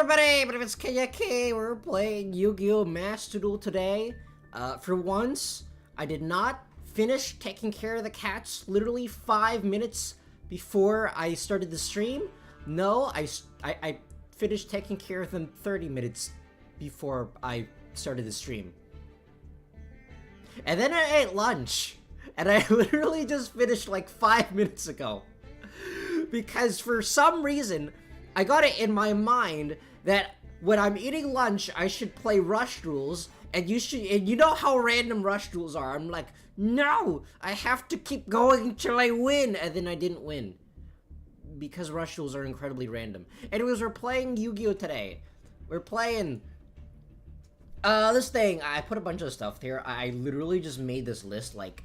everybody, my name is KK. We're playing Yugioh Master Duel today. For once, I did not finish taking care of the cats literally 5 minutes before I started the stream. No, I finished taking care of them 30 minutes before I started the stream. And then I ate lunch, and I literally just finished like 5 minutes ago. Because for some reason, I got it in my mind that when I'm eating lunch, I should play rush duels, and you know how random rush duels are. I'm like, no, I have to keep going until I win, and then I didn't win. Because rush duels are incredibly random. Anyways, we're playing Yu-Gi-Oh! Today. We're playing this thing. I put a bunch of stuff here. I literally just made this list like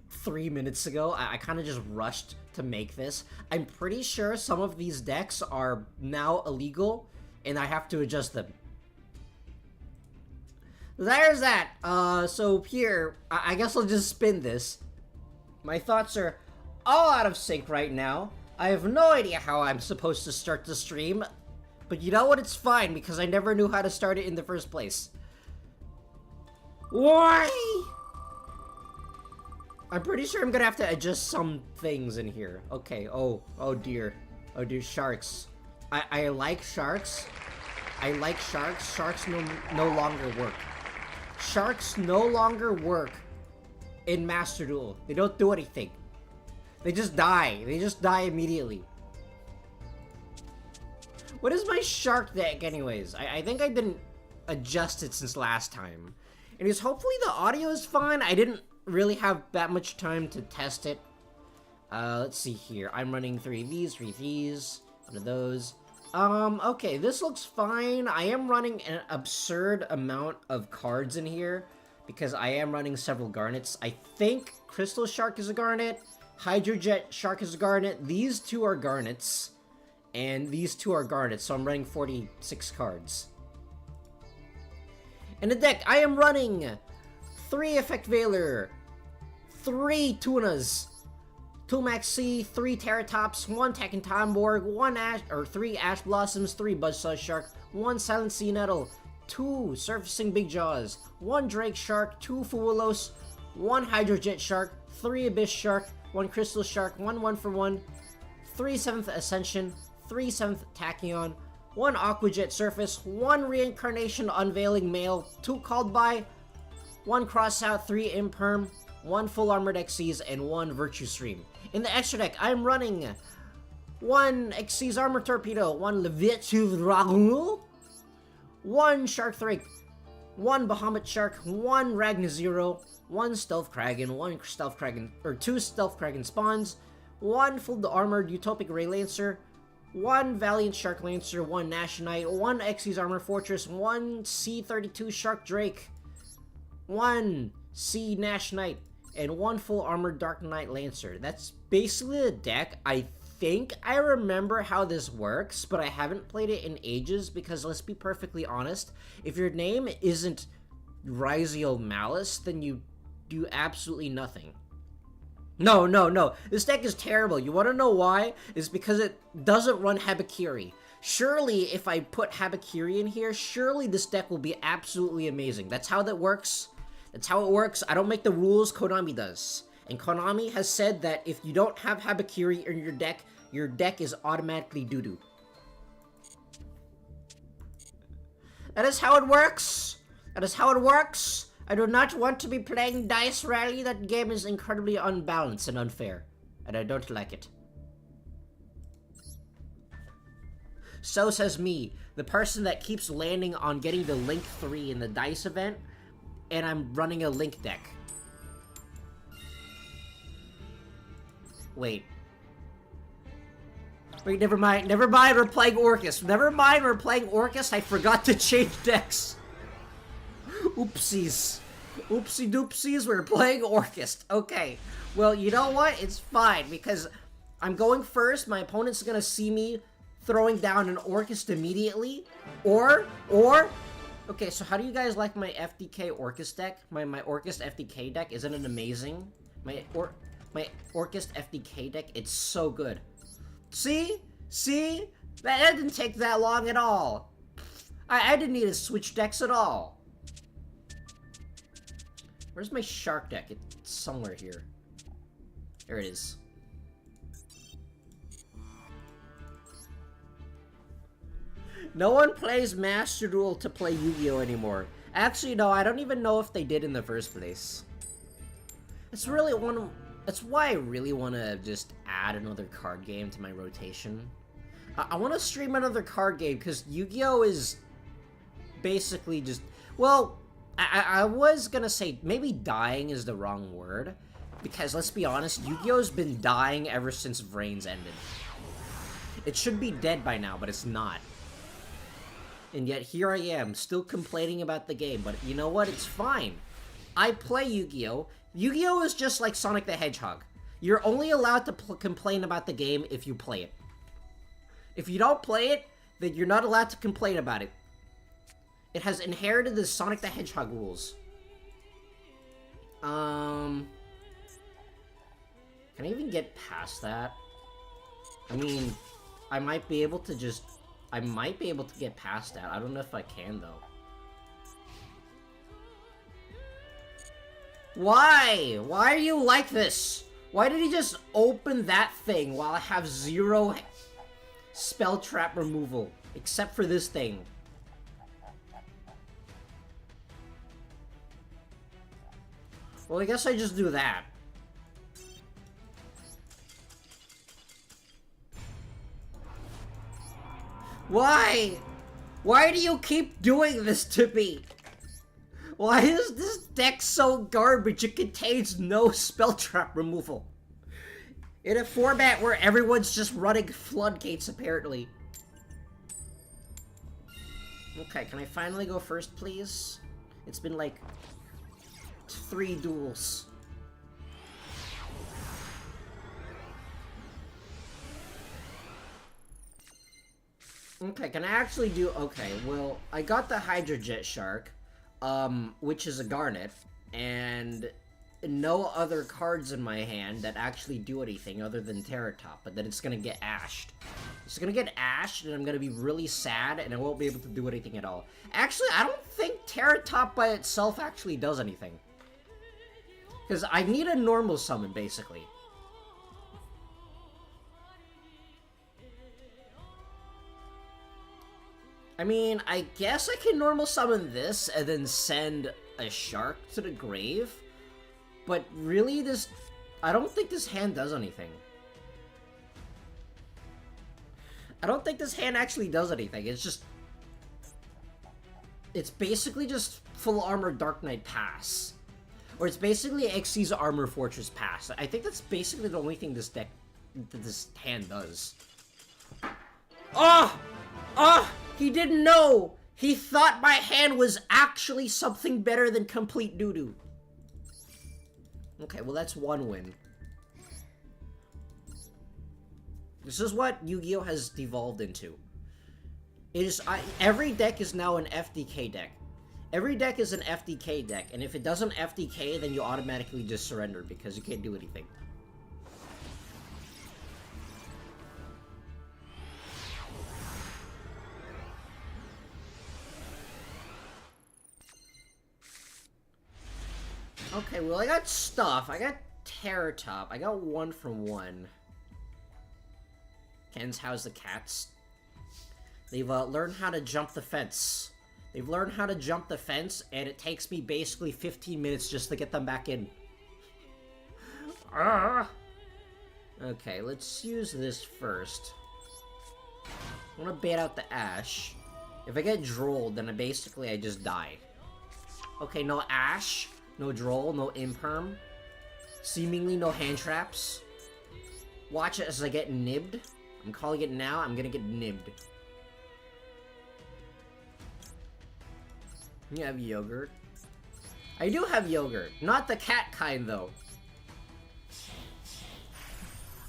3 minutes ago. I kind of just rushed to make this. I'm pretty sure some of these decks are now illegal, and I have to adjust them. There's that. So here, I guess I'll just spin this. My thoughts are all out of sync right now. I have no idea how I'm supposed to start the stream, but you know what? It's fine, because I never knew how to start it in the first place. Why? I'm pretty sure I'm gonna have to adjust some things in here. Okay, oh dear. Oh dear, sharks. I like sharks. I like sharks. Sharks no longer work. Sharks no longer work in Master Duel. They don't do anything. They just die. They just die immediately. What is my shark deck anyways? I think I didn't adjust it since last time. Anyways, hopefully the audio is fine. I didn't really have that much time to test it. Let's see here. I'm running 3 of these, 3 of these, 1 of those. Okay, this looks fine. I am running an absurd amount of cards in here because I am running several garnets. I think Crystal Shark is a garnet, Hydrojet Shark is a garnet, these two are garnets, and these two are garnets, so I'm running 46 cards. In the deck, I am running 3 Effect Veiler, 3 Tunas, 2 Maxi, 3 Terratops, 1 Tekken Tomborg, 3 Ash Blossoms, 3 Buzzsaw Shark, 1 Silent Sea Nettle, 2 Surfacing Big Jaws, 1 Drake Shark, 2 Fuelos, 1 Hydrojet Shark, 3 Abyss Shark, 1 Crystal Shark, 1 1-for-1, 3 7th Ascension, 3 7th Tachyon, 1 Aquajet Surface, 1 Reincarnation Unveiling Male, 2 Called By, 1 Crossout, 3 Imperm, 1 Full Armored Xyz, and 1 Virtue Stream. In the extra deck, I'm running 1 Xyz Armor Torpedo, 1 VTuber, 1 Shark Drake, 1 Bahamut Shark, 1 Ragna Zero, 1 Stealth Kraken, 1 Stealth Kraken, or 2 Stealth Kraken Spawns, 1 Full Armored Utopic Ray Lancer, 1 Valiant Shark Lancer, 1 Nashonite, 1 Xyz Armor Fortress, 1 C-32 Shark Drake, 1 C Nash Knight, and 1 Full Armored Dark Knight Lancer. That's basically the deck. I think I remember how this works, but I haven't played it in ages because, let's be perfectly honest, if your name isn't Rizio Malice, then you do absolutely nothing. No. This deck is terrible. You want to know why? It's because it doesn't run Habakiri. Surely, if I put Habakiri in here, surely this deck will be absolutely amazing. That's how that works. That's how it works. I don't make the rules, Konami does. And Konami has said that if you don't have Habakiri in your deck is automatically doo-doo. That is how it works. That is how it works. I do not want to be playing Dice Rally. That game is incredibly unbalanced and unfair. And I don't like it. So says me, the person that keeps landing on getting the Link 3 in the Dice event, and I'm running a Link deck. Wait, never mind, we're playing Orcus. Never mind, we're playing Orcus, I forgot to change decks. Oopsies. Oopsie doopsies, we're playing Orcus. Okay, well, you know what? It's fine, because I'm going first, my opponent's gonna see me throwing down an Orcus immediately, or... Okay, so how do you guys like my FDK Orcus deck? My Orcus FDK deck, isn't it amazing? My Orcus FDK deck, it's so good. See? That didn't take that long at all. I didn't need to switch decks at all. Where's my shark deck? It's somewhere here. There it is. No one plays Master Duel to play Yu-Gi-Oh anymore. Actually, no, I don't even know if they did in the first place. That's really that's why I really want to just add another card game to my rotation. I want to stream another card game because Yu-Gi-Oh is basically just... Well, I was gonna say maybe dying is the wrong word. Because let's be honest, Yu-Gi-Oh's been dying ever since Vrains ended. It should be dead by now, but it's not. And yet here I am, still complaining about the game. But you know what? It's fine. I play Yu-Gi-Oh! Yu-Gi-Oh! Is just like Sonic the Hedgehog. You're only allowed to complain about the game if you play it. If you don't play it, then you're not allowed to complain about it. It has inherited the Sonic the Hedgehog rules. Can I even get past that? I mean, I might be able to get past that. I don't know if I can, though. Why? Why are you like this? Why did he just open that thing while I have 0 spell trap removal? Except for this thing. Well, I guess I just do that. Why? Why do you keep doing this to me? Why is this deck so garbage? It contains no spell trap removal. In a format where everyone's just running floodgates, apparently. Okay, can I finally go first, please? It's been like 3 duels. Okay, can I actually do... Okay, well, I got the Hydra Jet Shark, which is a Garnet, and no other cards in my hand that actually do anything other than Terra Top, but then it's gonna get ashed. It's gonna get ashed, and I'm gonna be really sad, and I won't be able to do anything at all. Actually, I don't think Terra Top by itself actually does anything. Because I need a normal summon, basically. I mean, I guess I can normal summon this and then send a shark to the grave. But really, I don't think this hand does anything. I don't think this hand actually does anything. It's basically just full armor Dark Knight Pass. Or it's basically Xyz's Armor Fortress Pass. I think that's basically the only thing this hand does. Oh! Oh! He didn't know! He thought my hand was actually something better than complete doo-doo. Okay, well that's 1 win. This is what Yu-Gi-Oh! Has devolved into. Every deck is now an FDK deck. Every deck is an FDK deck, and if it doesn't FDK, then you automatically just surrender because you can't do anything. Okay, well I got stuff. I got Terra Top. I got 1 from 1. Ken's How's the Cats? They've learned how to jump the fence. They've learned how to jump the fence, and it takes me basically 15 minutes just to get them back in. Okay, let's use this first. I want to bait out the Ash. If I get Drolled, then I just die. Okay, no Ash, no Droll, no Imperm. Seemingly no hand traps. Watch it as I get nibbed. I'm calling it now, I'm gonna get nibbed. You have yogurt. I do have yogurt. Not the cat kind, though.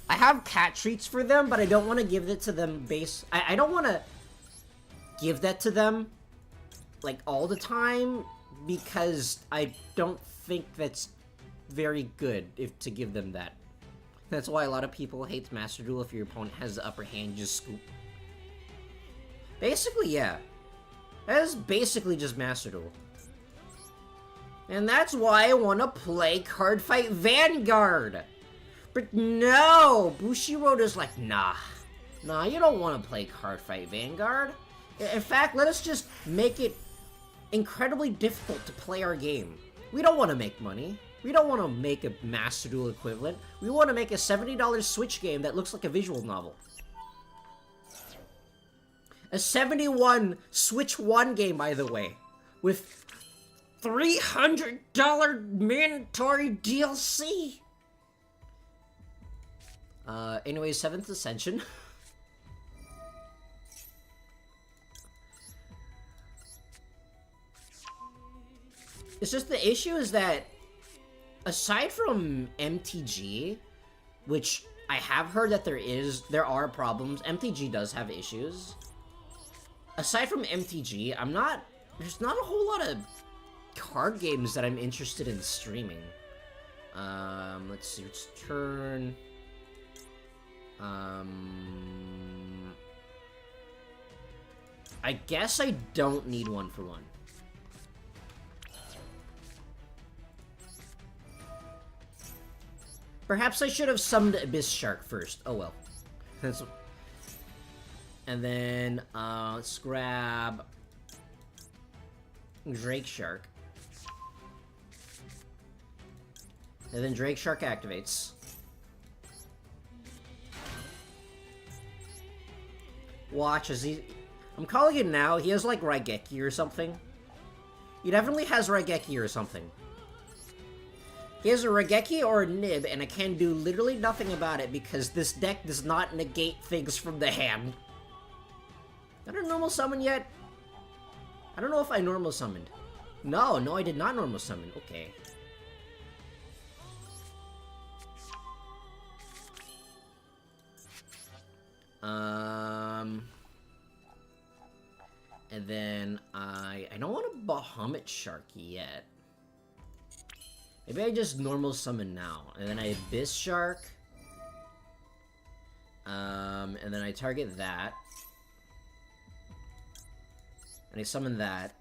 I have cat treats for them, but I don't want to give it to them I don't want to give that to them, like, all the time, because I don't think that's very good to give them that. That's why a lot of people hate Master Duel. If your opponent has the upper hand, just scoop. Basically, yeah. That is basically just Master Duel. And that's why I want to play Card Fight Vanguard. But no! Bushiroada's like, nah. Nah, you don't want to play Card Fight Vanguard. In fact, let us just make it incredibly difficult to play our game. We don't want to make money. We don't want to make a Master Duel equivalent. We want to make a $70 Switch game that looks like a visual novel. A $71 Switch 1 game, by the way. With $300 mandatory DLC. Anyway, 7th Ascension. It's just the issue is that, aside from MTG, which I have heard that there are problems. MTG does have issues. Aside from MTG, there's not a whole lot of card games that I'm interested in streaming. Let's see, let's turn. I guess I don't need 1-for-1. Perhaps I should have summoned Abyss Shark first. Oh well. And then, let's grab Drake Shark. And then Drake Shark activates. Watch as I'm calling it now, he has like Raigeki or something. He definitely has Raigeki or something. He has a Raigeki or a Nib, and I can do literally nothing about it because this deck does not negate things from the hand. Did I normal summon yet? I don't know if I normal summoned. No, I did not normal summon. Okay. And then I don't want a Bahamut Shark yet. Maybe I just normal summon now, and then I Abyss Shark. And then I target that. And I summon that.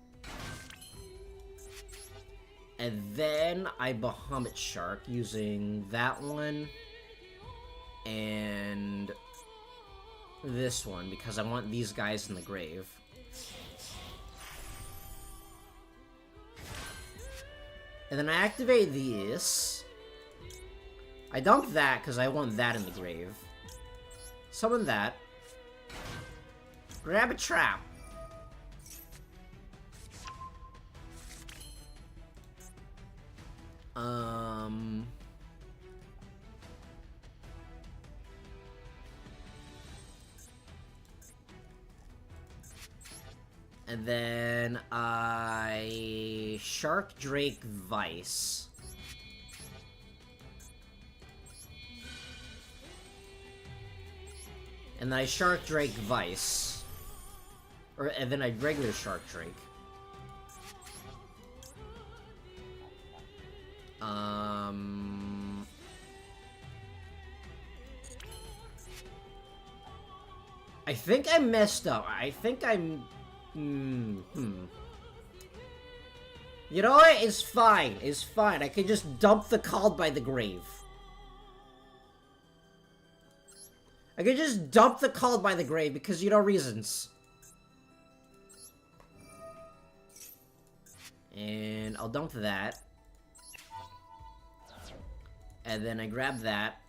And then I Bahamut Shark using that one. And this one, because I want these guys in the grave. And then I activate this. I dump that because I want that in the grave. Summon that. Grab a trap. And then I Shark Drake Vice. And then I Shark Drake Vice. And then I regular Shark Drake. I think I messed up. I think I'm... You know what? It's fine. It's fine. I can just dump the Called by the Grave. I can just dump the Called by the Grave because, you know, reasons. And I'll dump that. And then I grab that.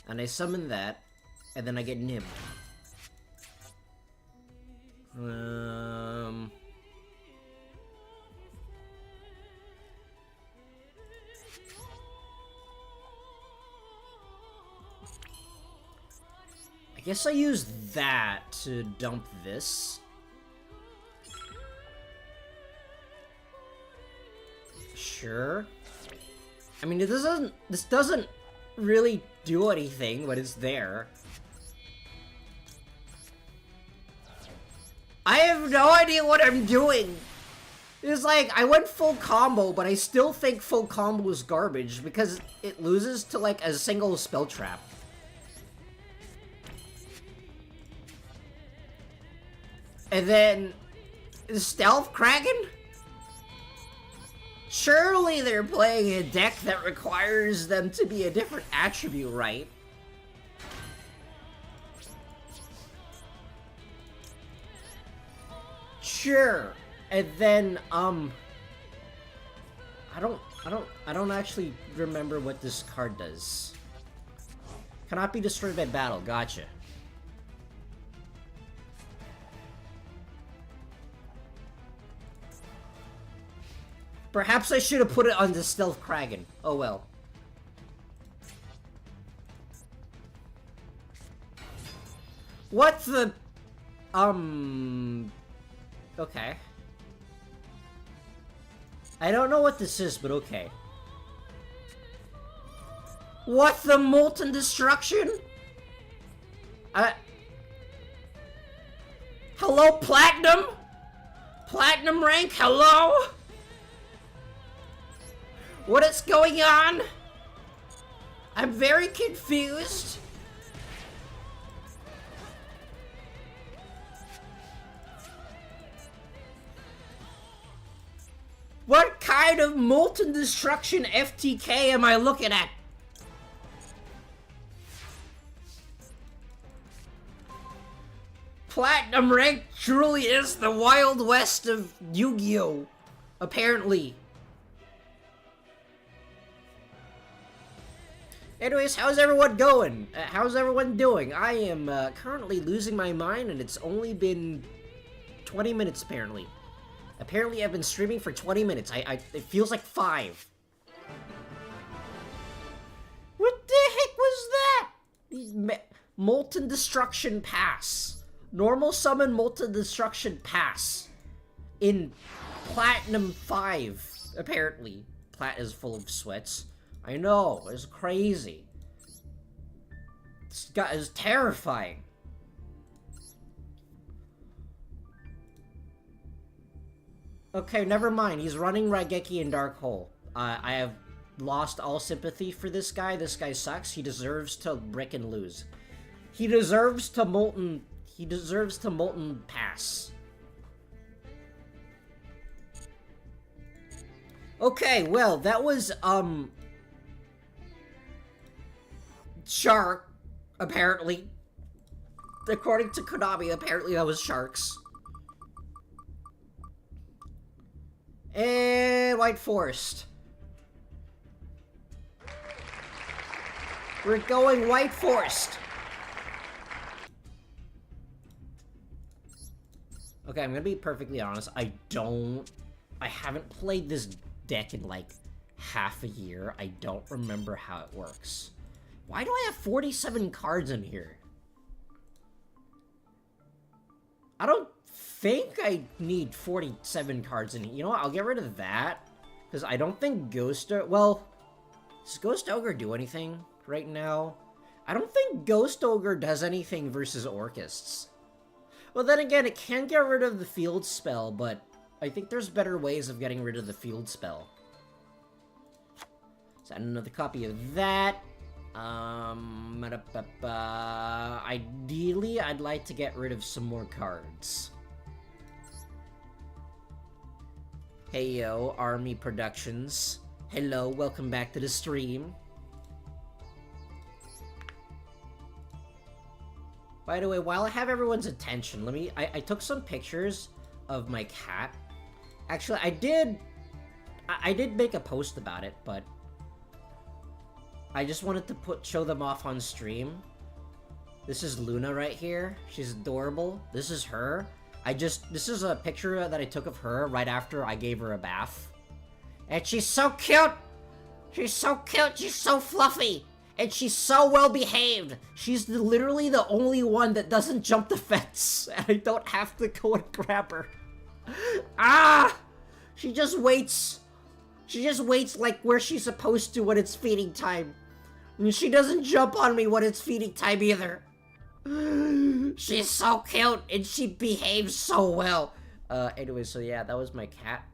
And I summon that. And then I get nibbed. I guess I use that to dump this. Sure. I mean, this doesn't really do anything, but it's there. I have no idea what I'm doing. It's like, I went full combo, but I still think full combo is garbage because it loses to like a single spell trap. And then... Stealth Kraken? Surely they're playing a deck that requires them to be a different attribute, right? Sure. And then, I don't actually remember what this card does. Cannot be destroyed by battle. Gotcha. Perhaps I should have put it on the Stealth Kraken. Oh well. What the... Okay. I don't know what this is, but okay. What the Molten Destruction? Hello, Platinum? Platinum rank, hello? What is going on? I'm very confused. What kind of Molten Destruction FTK am I looking at? Platinum rank truly is the Wild West of Yu-Gi-Oh! Apparently. Anyways, how's everyone going? How's everyone doing? I am currently losing my mind, and it's only been 20 minutes apparently. Apparently I've been streaming for 20 minutes. It feels like 5. What the heck was that? Molten Destruction Pass. Normal summon Molten Destruction Pass. In Platinum 5, apparently. Plat is full of sweats. I know, it's crazy. This guy is terrifying. Okay, never mind. He's running Raigeki and Dark Hole. I have lost all sympathy for this guy. This guy sucks. He deserves to brick and lose. He deserves to Molten Pass. Okay, well, that was, Shark, apparently. According to Konami, apparently that was Sharks. And White Forest. We're going White Forest. Okay, I'm gonna be perfectly honest. I haven't played this deck in like half a year. I don't remember how it works. Why do I have 47 cards in here? I don't think I need 47 cards in here. You know what? I'll get rid of that. Because I don't think Ghost... Well, does Ghost Ogre do anything right now? I don't think Ghost Ogre does anything versus Orcists. Well, then again, it can get rid of the field spell, but I think there's better ways of getting rid of the field spell. So another copy of that. Ideally, I'd like to get rid of some more cards. Hey yo, Army Productions. Hello, welcome back to the stream. By the way, while I have everyone's attention, I took some pictures of my cat. Actually, I did make a post about it, but I just wanted to show them off on stream. This is Luna right here. She's adorable. This is her. This is a picture that I took of her right after I gave her a bath. And she's so cute! She's so cute, she's so fluffy! And she's so well behaved! She's literally the only one that doesn't jump the fence. And I don't have to go and grab her. Ah! She just waits. She just waits like where she's supposed to when it's feeding time. And she doesn't jump on me when it's feeding time either. She's so cute and she behaves so well. Anyway, so yeah, that was my cat.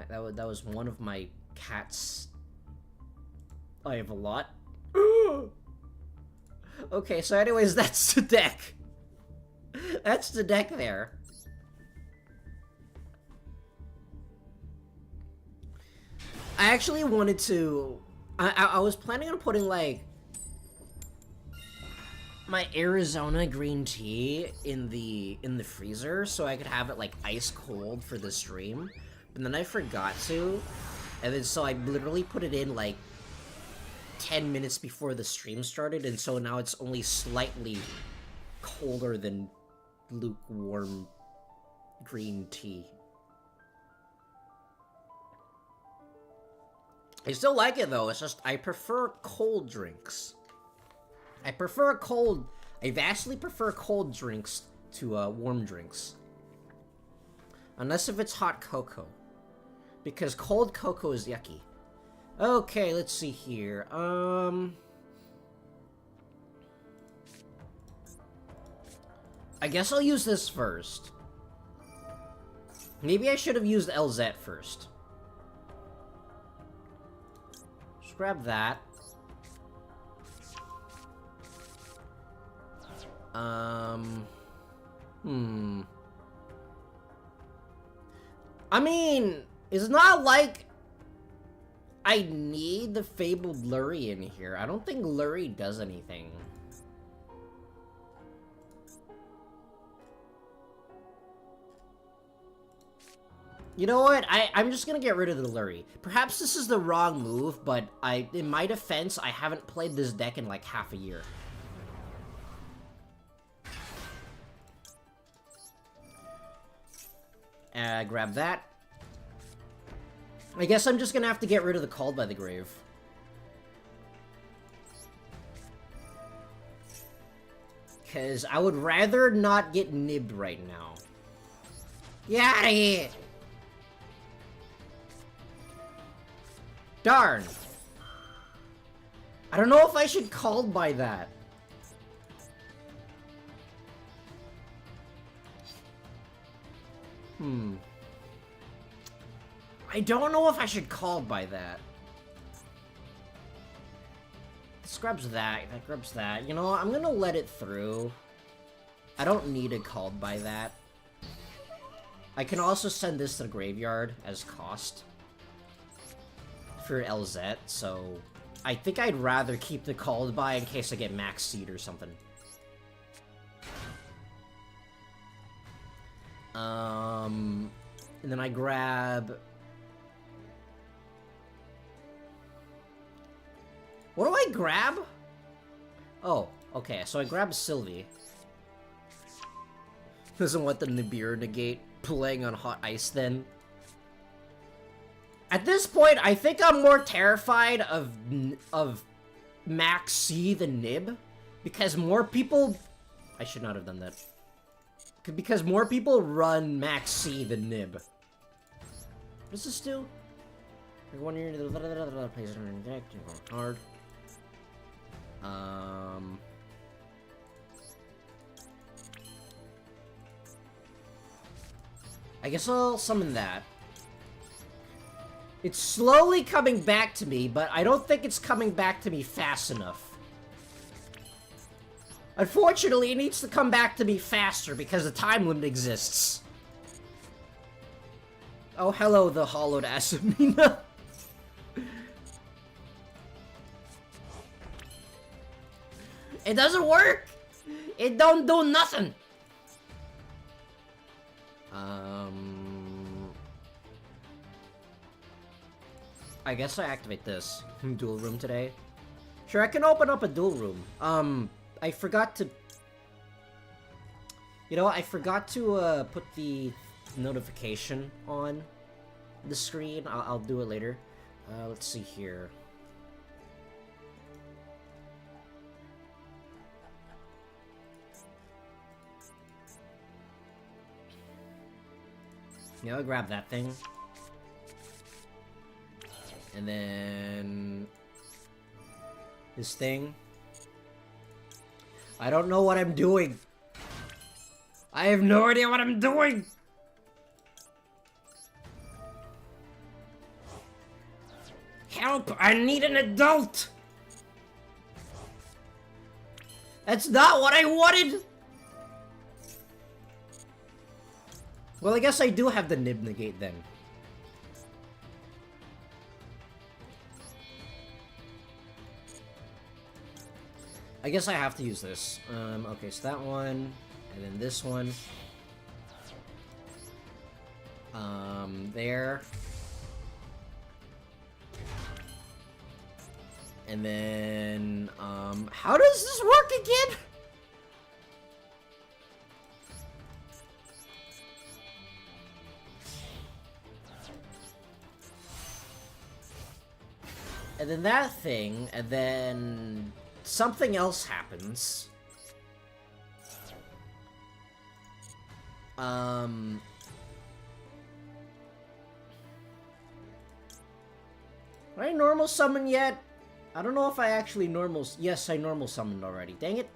That was one of my cats. I have a lot. Okay, so anyways, that's the deck. That's the deck there. I actually wanted to... I was planning on putting, like, my Arizona green tea in the freezer so I could have it, like, ice cold for the stream. But then I forgot to. And then so I literally put it in, like, 10 minutes before the stream started, and so now it's only slightly colder than lukewarm green tea. I still like it though, it's just I prefer cold drinks. I vastly prefer cold drinks to warm drinks. Unless if it's hot cocoa. Because cold cocoa is yucky. Okay, let's see here. I guess I'll use this first. Maybe I should have used LZ first. Just grab that. I mean, it's not like I need the Fabled Lurry in here. I don't think Lurry does anything. You know what? I'm just gonna get rid of the Lurry. Perhaps this is the wrong move, but in my defense, I haven't played this deck in like half a year. Grab that. I guess I'm just gonna have to get rid of the Called by the Grave. Because I would rather not get nibbed right now. Get out of here! Darn! I don't know if I should Called by that. I don't know if I should Called by that. This grabs that, that grabs that. You know what? I'm gonna let it through. I don't need a Called by that. I can also send this to the graveyard as cost for LZ, so I think I'd rather keep the Called by in case I get max seed or something. And then I grab... What do I grab? Oh, okay, so I grab Sylvie. Doesn't want the Nibiru negate playing on hot ice then. At this point, I think I'm more terrified of Max C than Nib. Because more people... I should not have done that. Because more people run Max C than Nib. What does this do? One year plays it on deck, hard. I guess I'll summon that. It's slowly coming back to me, but I don't think it's coming back to me fast enough. Unfortunately, it needs to come back to me faster because the time limit exists. Oh, hello, the hollowed Asamina. It doesn't work! It don't do nothing! I guess I activate this duel room today. Sure, I can open up a duel room. I forgot to... You know, I forgot to, put the notification on the screen. I'll do it later. Let's see here. Yeah, I'll grab that thing. And then... this thing. I don't know what I'm doing. I have no idea what I'm doing! Help! I need an adult! That's not what I wanted! Well, I guess I do have the Nib negate then. I guess I have to use this. Okay, so that one, and then this one. There. And then, how does this work again? And then that thing, and then something else happens. Did I normal summon yet? I don't know if I actually normal... Yes, I normal summoned already. Dang it.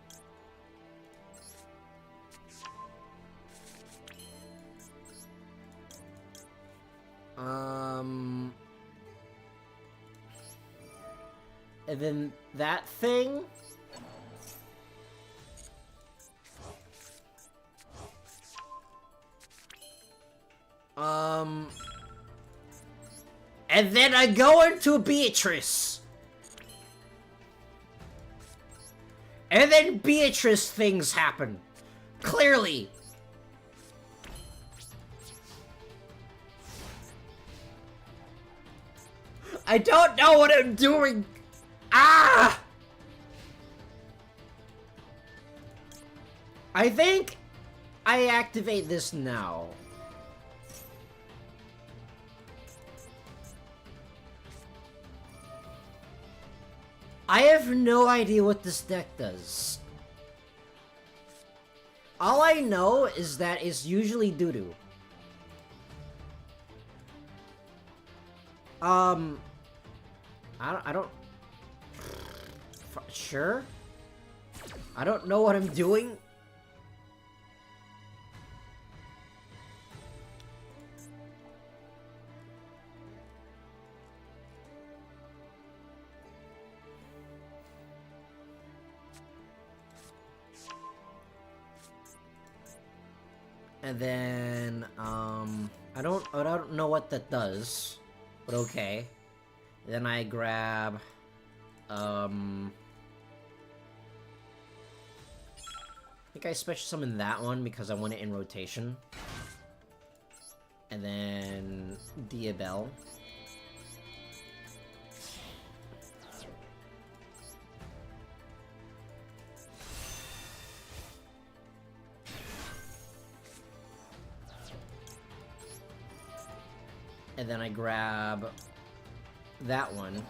And then that thing... And then I go into Beatrice. And then Beatrice things happen. Clearly. I don't know what I'm doing. Ah! I think I activate this now. I have no idea what this deck does. All I know is that it's usually doo-doo. I don't... Sure? I don't know what I'm doing. And then, I don't know what that does, but okay. Then I grab, I think I special summon that one because I want it in rotation. And then Diabell. And then I grab that one.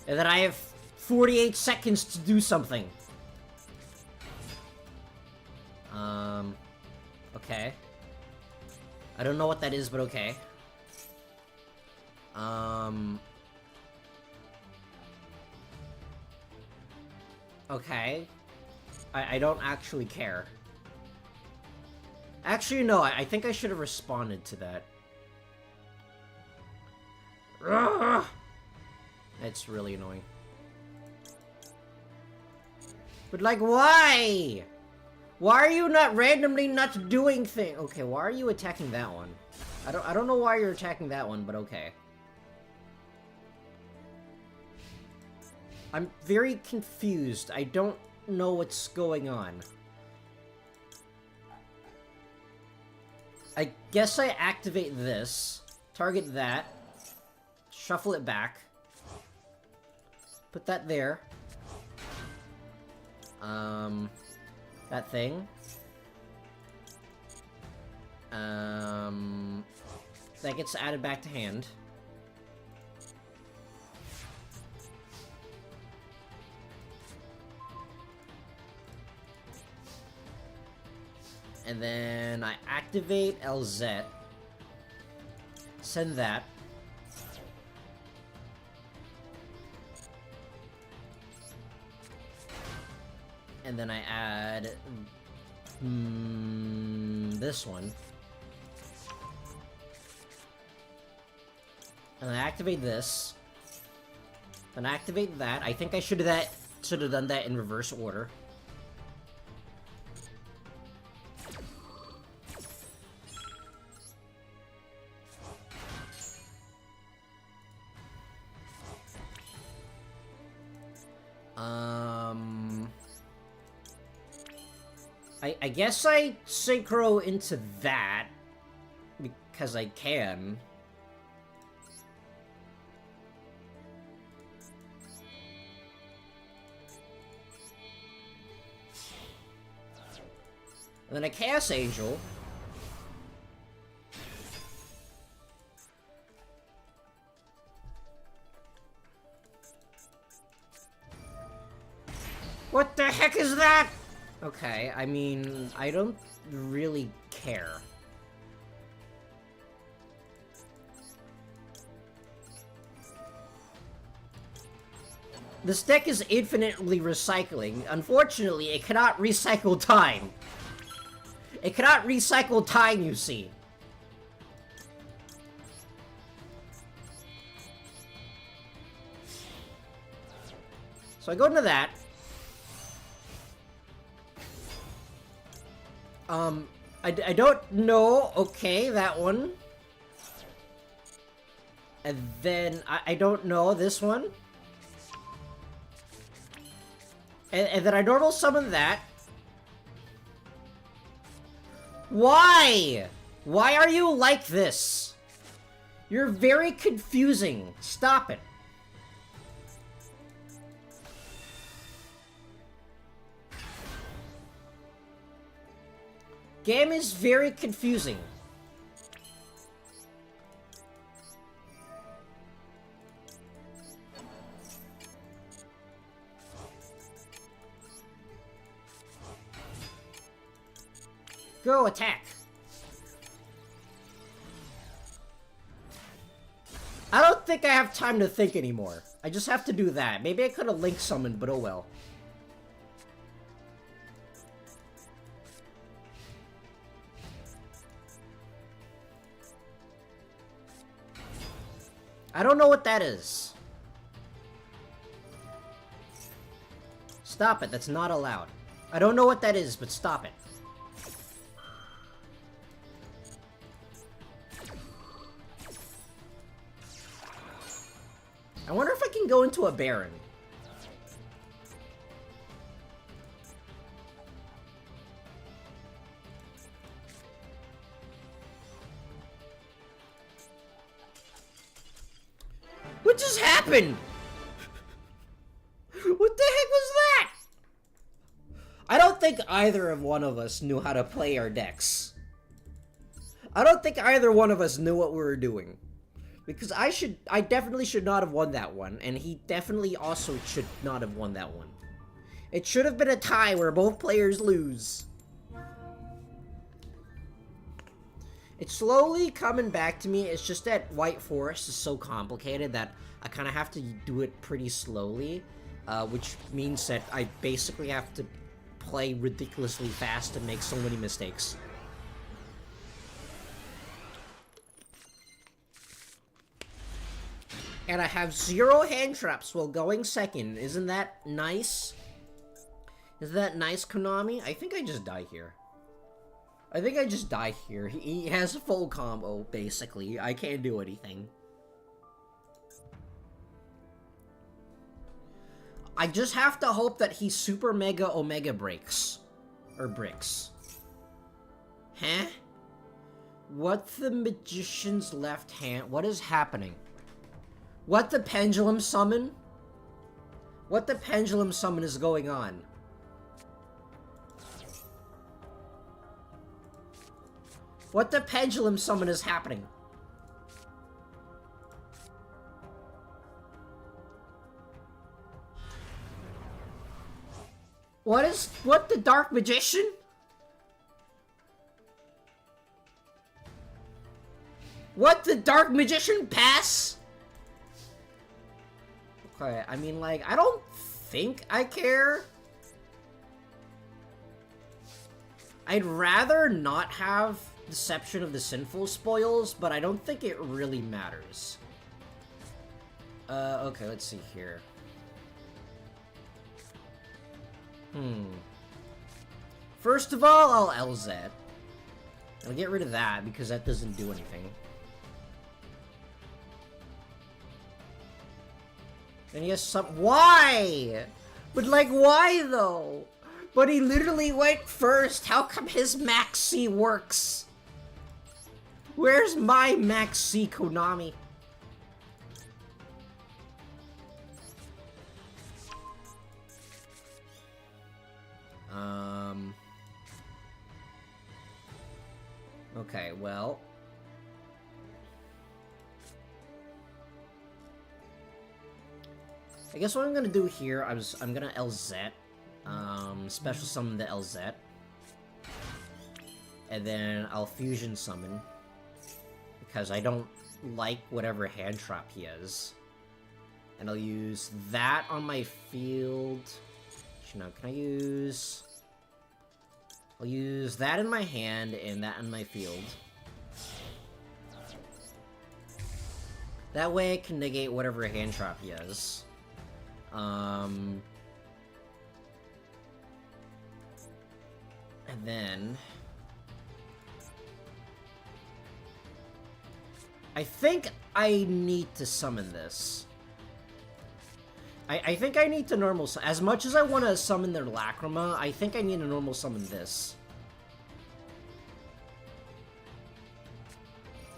And then I have 48 seconds to do something. Okay. I don't know what that is, but okay. Okay. I don't actually care. Actually, no, I think I should have responded to that. Ugh! It's really annoying. But like, why? Why are you not randomly not doing things? Okay, why are you attacking that one? I don't know why you're attacking that one, but okay. I'm very confused. I don't know what's going on. I guess I activate this, target that, shuffle it back, put that there. That thing. That gets added back to hand. And then I activate LZ. Send that. And then I add this one. And I activate this. Then I activate that. I think I should have done that in reverse order. I guess I synchro into that because I can. And then a Chaos Angel. What the heck is that? Okay, I mean, I don't really care. This deck is infinitely recycling. Unfortunately, it cannot recycle time. It cannot recycle time, you see. So I go into that. I don't know. Okay, that one. And then I don't know this one. And then I normal summon that. Why? Why are you like this? You're very confusing. Stop it. Game is very confusing. Go attack. I don't think I have time to think anymore. I just have to do that. Maybe I could have link summoned, but oh well. I don't know what that is. Stop it, that's not allowed. I don't know what that is, but stop it. I wonder if I can go into a Baron. What just happened? What the heck was that? I don't think either of one of us knew how to play our decks. I don't think either one of us knew what we were doing. Because I definitely should not have won that one, and he definitely also should not have won that one. It should have been a tie where both players lose. It's slowly coming back to me. It's just that White Forest is so complicated that I kind of have to do it pretty slowly, which means that I basically have to play ridiculously fast and make so many mistakes. And I have 0 hand traps while going second. Isn't that nice? Isn't that nice, Konami? I think I just die here. I think I just die here. He has a full combo, basically. I can't do anything. I just have to hope that he Super Mega Omega breaks. Or bricks. Huh? What the Magician's left hand? What is happening? What the Pendulum Summon? What the Pendulum Summon is going on? What the Pendulum Summon is happening? What the Dark Magician? What the Dark Magician pass? Okay, I mean, like, I don't think I care. I'd rather not have Deception of the Sinful Spoils, but I don't think it really matters. Okay, let's see here. First of all, I'll LZ. I'll get rid of that, because that doesn't do anything. And he has some— Why? But, like, why, though? But he literally went first. How come his Max C works? Where's my Max C, Konami? Okay, well. I guess what I'm gonna do here, I'm gonna LZ. Special summon the LZ. And then I'll fusion summon. Because I don't like whatever hand trap he has. And I'll use that on my field. Actually, no, can I use... I'll use that in my hand and that in my field. That way I can negate whatever hand trap he has. And then... I think I need to summon this. I think I need to normal summon. As much as I want to summon their Lacrima, I think I need to normal summon this.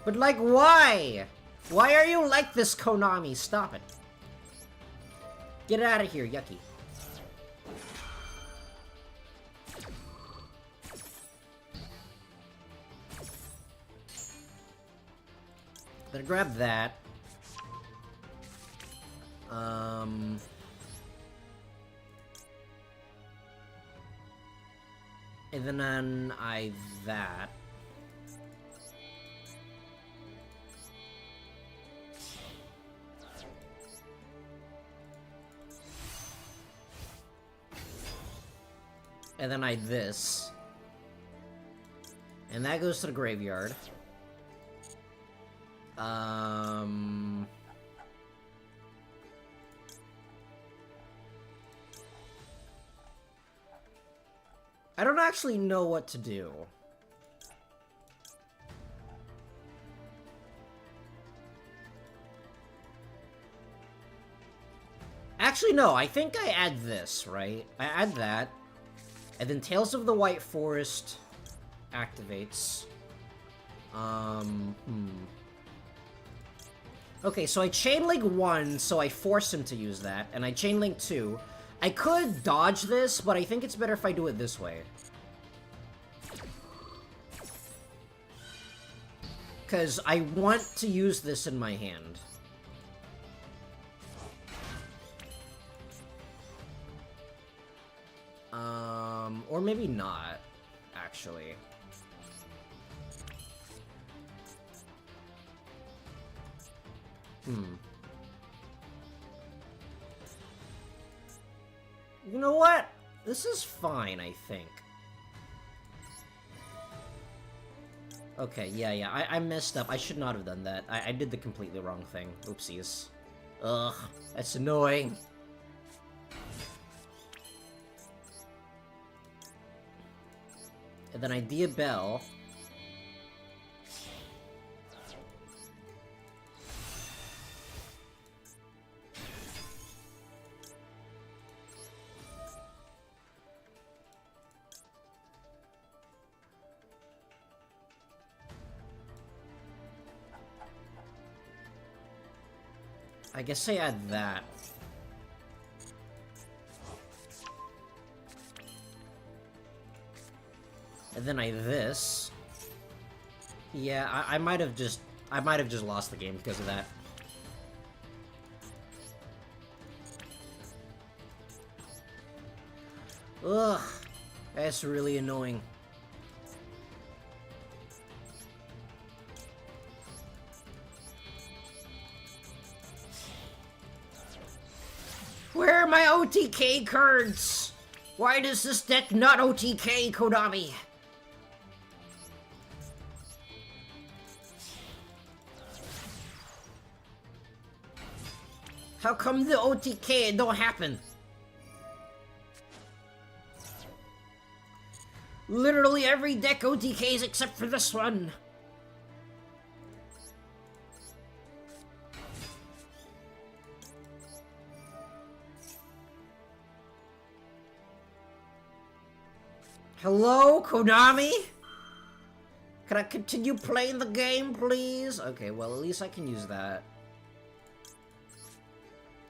But like, why? Why are you like this, Konami? Stop it. Get out of here, yucky. Gonna grab that. And then I that. And then I this. And that goes to the graveyard. I don't actually know what to do. Actually, no, I think I add this, right? I add that. And then Tales of the White Forest activates. Okay, so I Chainlink 1, so I force him to use that, and I Chainlink 2. I could dodge this, but I think it's better if I do it this way. Because I want to use this in my hand. Or maybe not, actually. You know what? This is fine, I think. Okay, yeah, I messed up. I should not have done that. I did the completely wrong thing. Oopsies. Ugh, that's annoying. And then I Diabell. I guess I add that. And then I this. Yeah, I might have just lost the game because of that. Ugh, that's really annoying. Where are my OTK cards? Why does this deck not OTK, Konami? How come the OTK don't happen? Literally every deck OTKs except for this one. Hello, Konami? Can I continue playing the game, please? Okay, well, at least I can use that.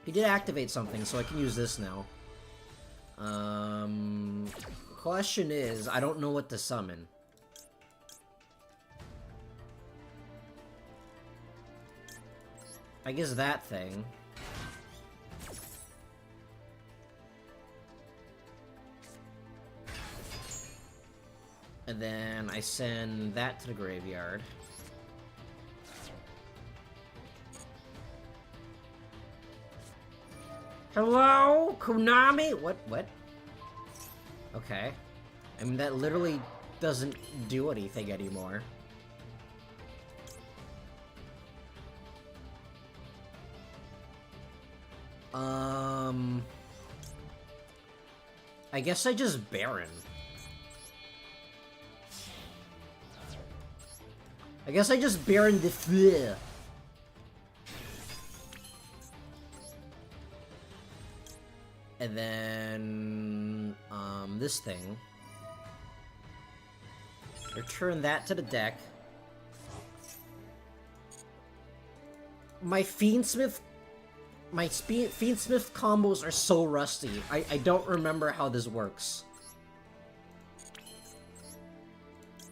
He did activate something, so I can use this now. Question is, I don't know what to summon. I guess that thing. And then I send that to the graveyard. Hello, Konami? What? Okay. I mean, that literally doesn't do anything anymore. I guess I just Baron. I guess I just Baron the and then, this thing. Return that to the deck. My Fiendsmith combos are so rusty. I don't remember how this works.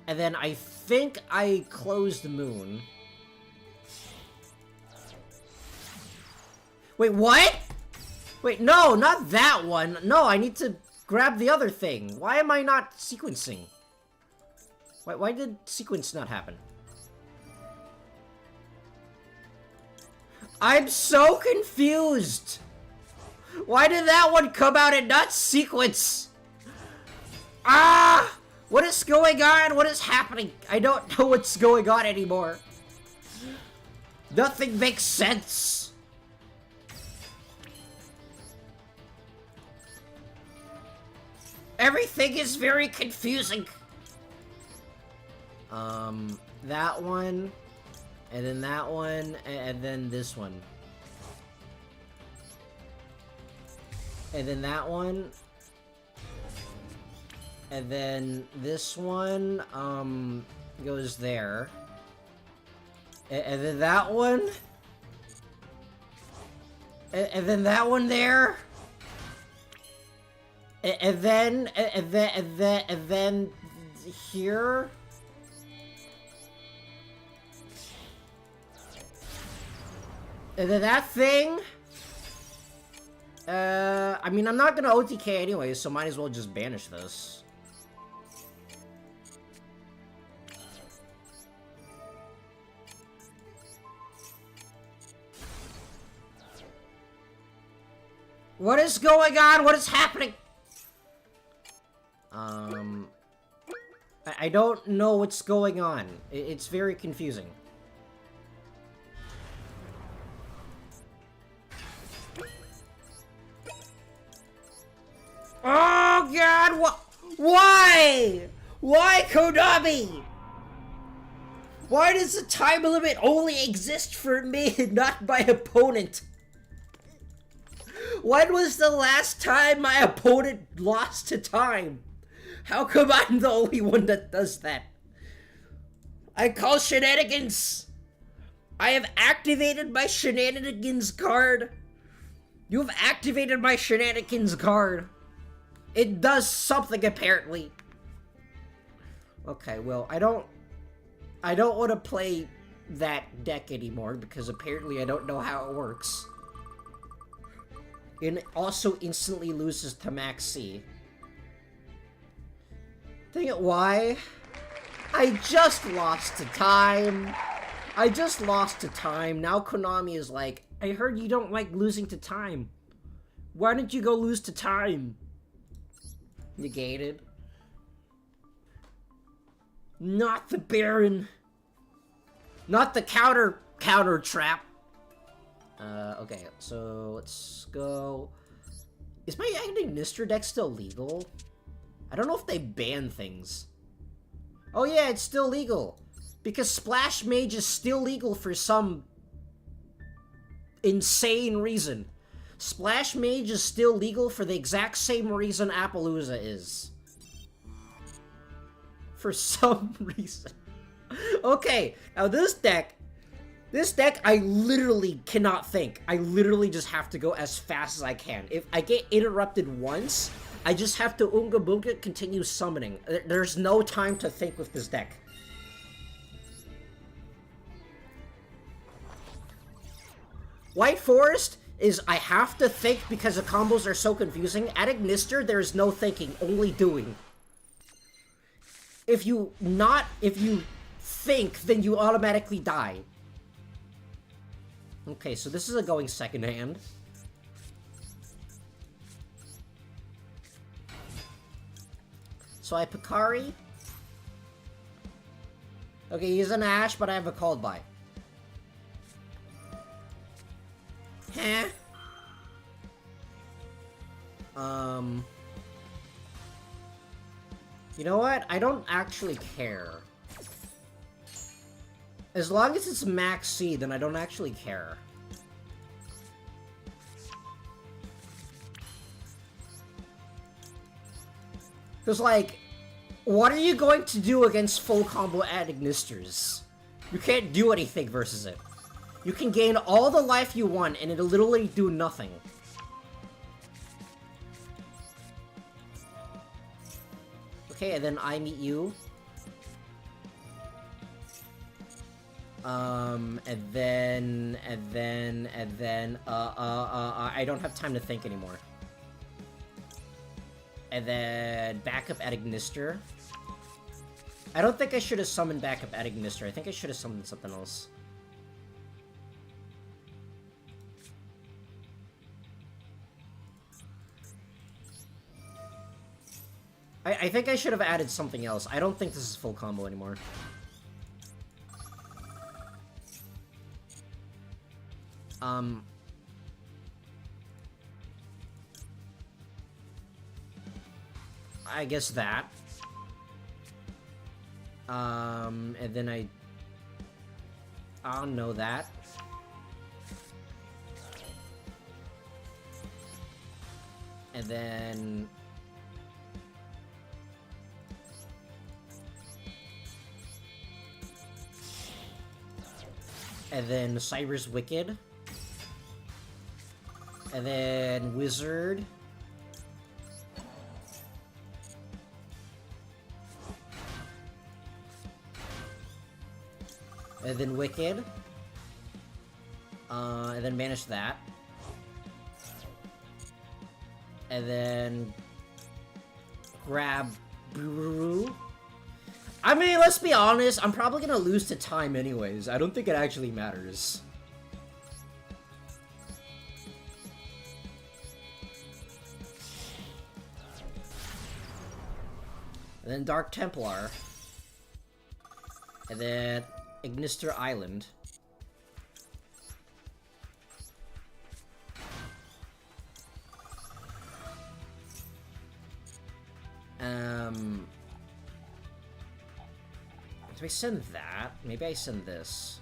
And then I think I closed the moon. Wait, what? Wait, no, not that one. No, I need to grab the other thing. Why am I not sequencing? Why did sequence not happen? I'm so confused! Why did that one come out and not sequence? Ah! What is going on? What is happening? I don't know what's going on anymore. Nothing makes sense. Everything is very confusing. That one, and then that one, and then this one. And then that one. And then this one, goes there. And then that one. And then that one there. And then here. And then that thing. I mean, I'm not gonna OTK anyway, so might as well just banish this. What is going on? What is happening? I don't know what's going on. It's very confusing. Oh god, why? Why, Konami? Why does the time limit only exist for me and not my opponent? When was the last time my opponent lost to time? How come I'm the only one that does that? I call shenanigans! I have activated my shenanigans card. You've activated my shenanigans card. It does something, apparently. Okay, well, I don't want to play that deck anymore, because apparently I don't know how it works. And it also instantly loses to Max C. Dang it, why? I just lost to time. I just lost to time. Now Konami is like, I heard you don't like losing to time. Why don't you go lose to time? Negated. Not the Baron. Not the counter trap. Okay, so let's go. Is my Ignister deck still legal? I don't know if they ban things. Oh yeah, it's still legal. Because Splash Mage is still legal for some insane reason. Splash Mage is still legal for the exact same reason Appaloosa is. For some reason. Okay, now this deck, I literally cannot think. I literally just have to go as fast as I can. If I get interrupted once, I just have to Unga Bunga continue summoning. There's no time to think with this deck. White Forest is I have to think because the combos are so confusing. At Ignister, there is no thinking, only doing. If you think, then you automatically die. Okay, so this is a going second hand. So I Picari. Okay, he's an Ash, but I have a Called By. Huh? You know what? I don't actually care. As long as it's max C, then I don't actually care. Because, like, what are you going to do against full combo at Ignisters? You can't do anything versus it. You can gain all the life you want, and it'll literally do nothing. Okay, and then I meet you. And then, I don't have time to think anymore. And then, backup at Ignister. I don't think I should have summoned backup at Ignister. I think I should have summoned something else. I think I should have added something else. I don't think this is full combo anymore. I guess that. And then I don't know that. And then... And then Cyber's Wicked. And then Wizard. And then Wicked. And then banish that. And then grab Buru. I mean, let's be honest, I'm probably gonna lose to time anyways. I don't think it actually matters. And then Dark Templar. And then Ignister Island. Do I send that? Maybe I send this.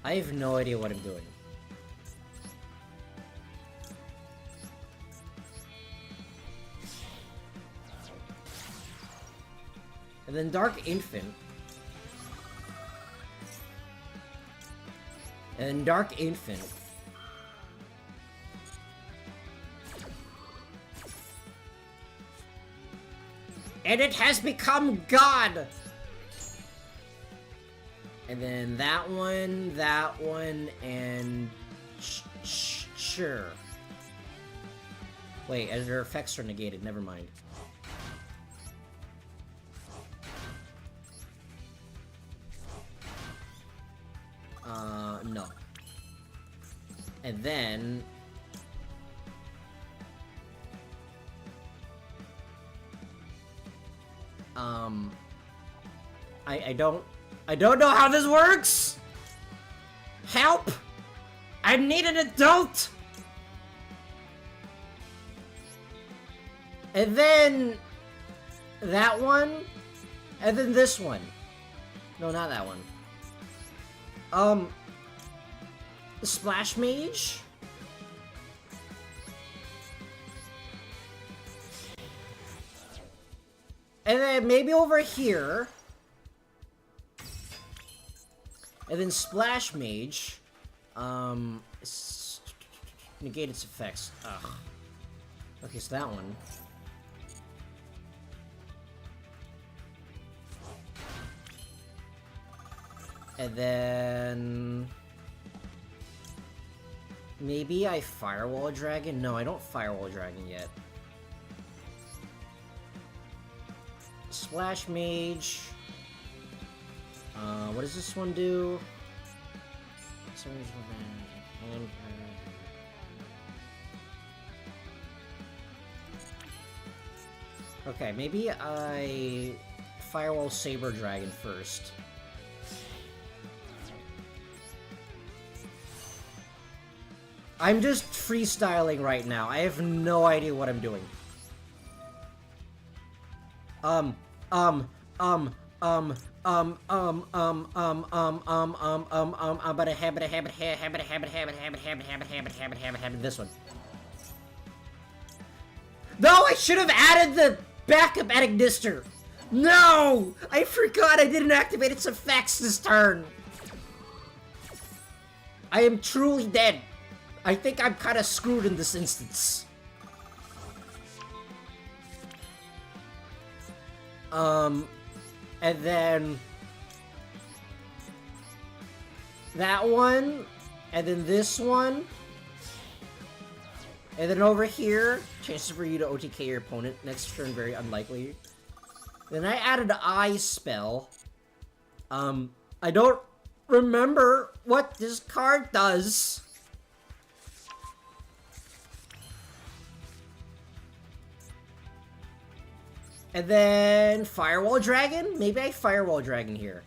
I have no idea what I'm doing. And then Dark Infant. And then Dark Infant. And it has become God! And then that one, and... Sure. Wait, their effects are negated, never mind. No. And then... I don't know how this works! Help! I need an adult! And then... that one? And then this one. No, not that one. Splash Mage? And then maybe over here. And then Splash Mage. Negate its effects. Ugh. Okay, so that one. And then... maybe I Firewall Dragon? No, I don't Firewall Dragon yet. Splash Mage. What does this one do? Okay, maybe I Firewall Saber Dragon first. I'm just freestyling right now. I have no idea what I'm doing. This one. No, I should have added the backup Ignister. No! I forgot I didn't activate its effects this turn. I am truly dead. I think I'm kind of screwed in this instance. And then... that one, and then this one, and then over here, chances for you to OTK your opponent. Next turn, very unlikely. Then I added an Eye spell. I don't remember what this card does. And then Firewall Dragon? Maybe I Firewall Dragon here.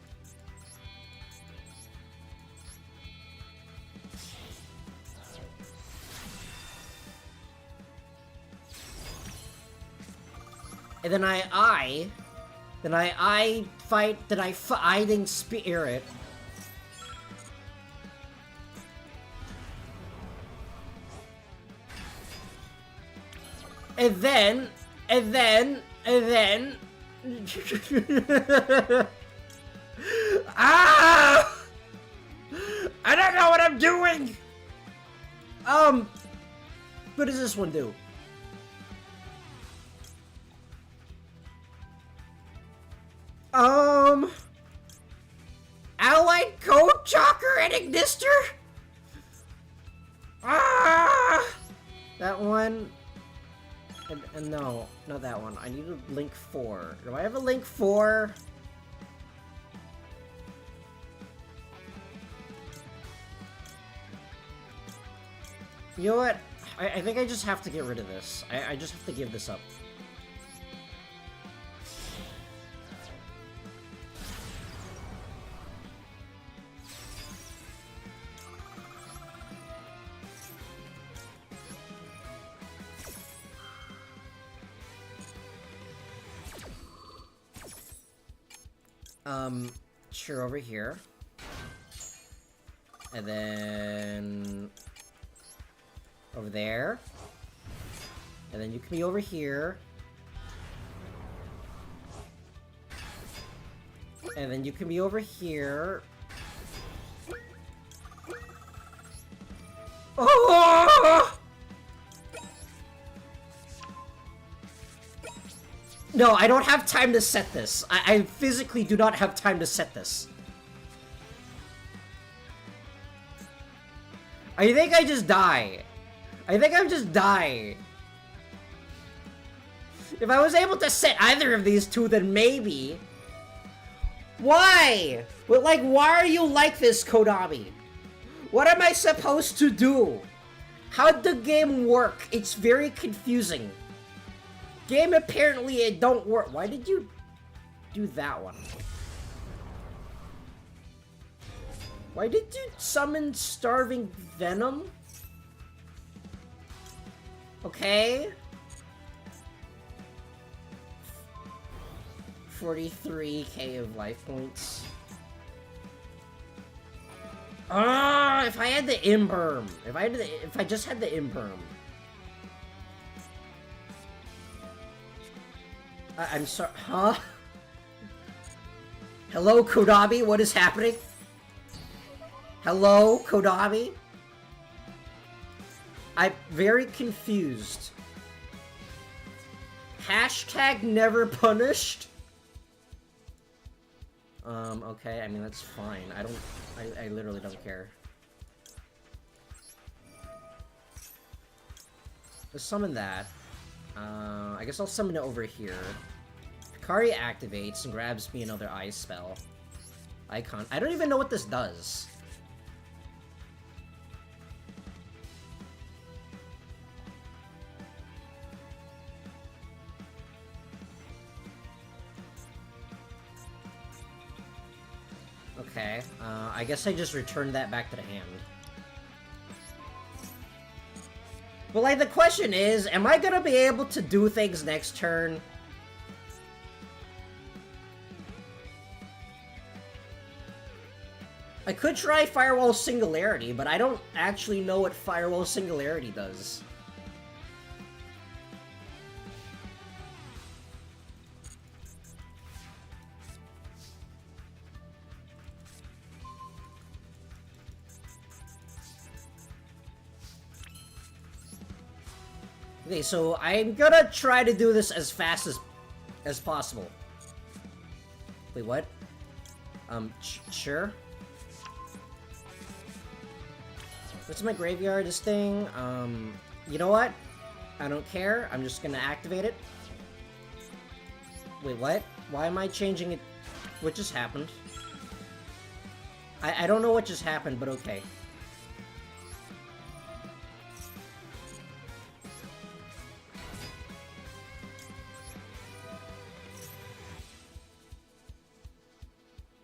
And then I Fighting Spirit. And then ah! I don't know what I'm doing! What does this one do? Allied Code Chalker and Ignister? Ah! That one. And no, not that one. I need a Link 4. Do I have a Link 4? You know what? I think I just have to get rid of this. I just have to give this up. Sure, over here. And then... over there. And then you can be over here. And then you can be over here. Oh! No, I don't have time to set this. I physically do not have time to set this. I think I just die. I think I'm just die. If I was able to set either of these two, then maybe. Why? But like, why are you like this, Konami? What am I supposed to do? How'd the game work? It's very confusing. Game apparently it don't work. Why did you do that one? Why did you summon Starving Venom? Okay. 43k of life points. Ah, if I had the Imberm. If I just had the Imberm. I'm sorry, huh? Hello, Kodabi, what is happening? Hello, Kodabi? I'm very confused. Hashtag never punished? Okay, I mean, that's fine. I literally don't care. Let's summon that. I guess I'll summon it over here. Hikari activates and grabs me another ice spell. Icon. I don't even know what this does. Okay, I guess I just returned that back to the hand. But, like, the question is, am I gonna be able to do things next turn? I could try Firewall Singularity, but I don't actually know what Firewall Singularity does. Okay, so I'm gonna try to do this as fast as possible. Wait, what? Sure. What's my graveyard? This thing? You know what? I don't care. I'm just gonna activate it. Wait, what? Why am I changing it? What just happened? I don't know what just happened, but okay.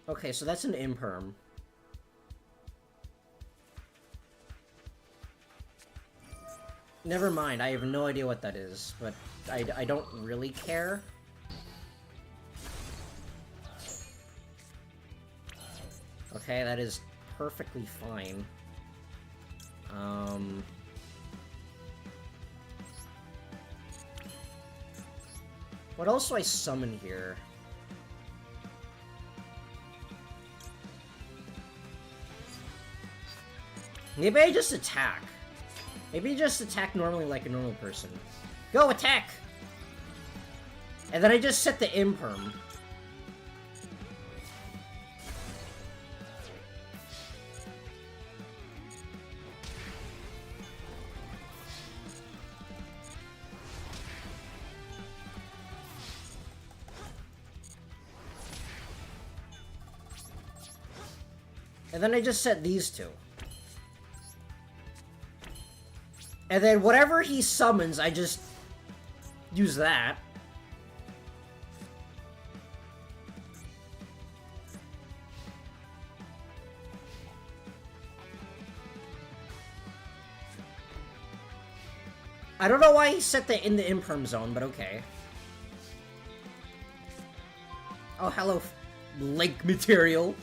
Okay, so that's an imperm. Never mind, I have no idea what that is, but I don't really care. Okay, that is perfectly fine. What else do I summon here? Maybe I just attack. Maybe just attack normally like a normal person. Go, attack! And then I just set the imperm. And then I just set these two. And then whatever he summons, I just use that. I don't know why he set that in the imperm zone, but okay. Oh, hello, lake material.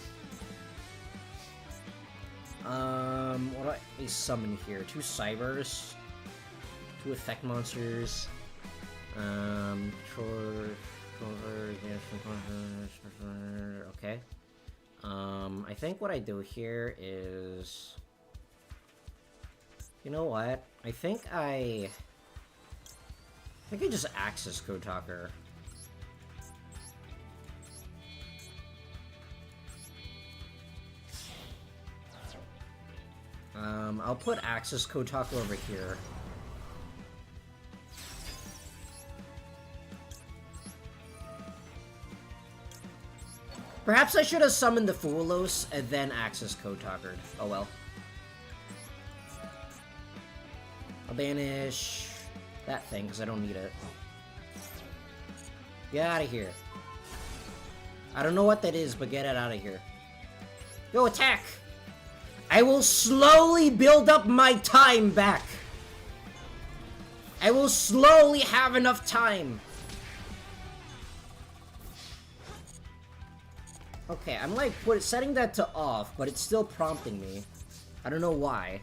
What do I summon here? 2 cybers, 2 effect monsters, okay. I think what I do here is, you know what? I think I just Axis Code Talker. I'll put Axis Code Talker over here. Perhaps I should have summoned the Foolos and then Axis Code Talkered. Oh well. I'll banish that thing because I don't need it. Get out of here. I don't know what that is, but get it out of here. Go attack! I will slowly build up my time back. I will slowly have enough time. Okay, I'm like setting that to off, but it's still prompting me. I don't know why.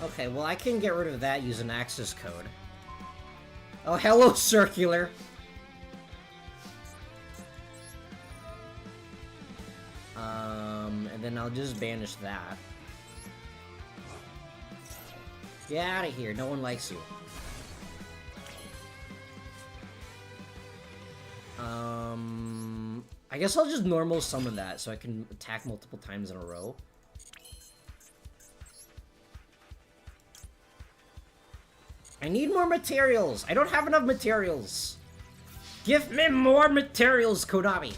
Okay, well I can get rid of that using access code. Oh, hello, circular! And then I'll just banish that. Get out of here, no one likes you. I guess I'll just normal summon that so I can attack multiple times in a row. I need more materials! I don't have enough materials! Give me more materials, Konami!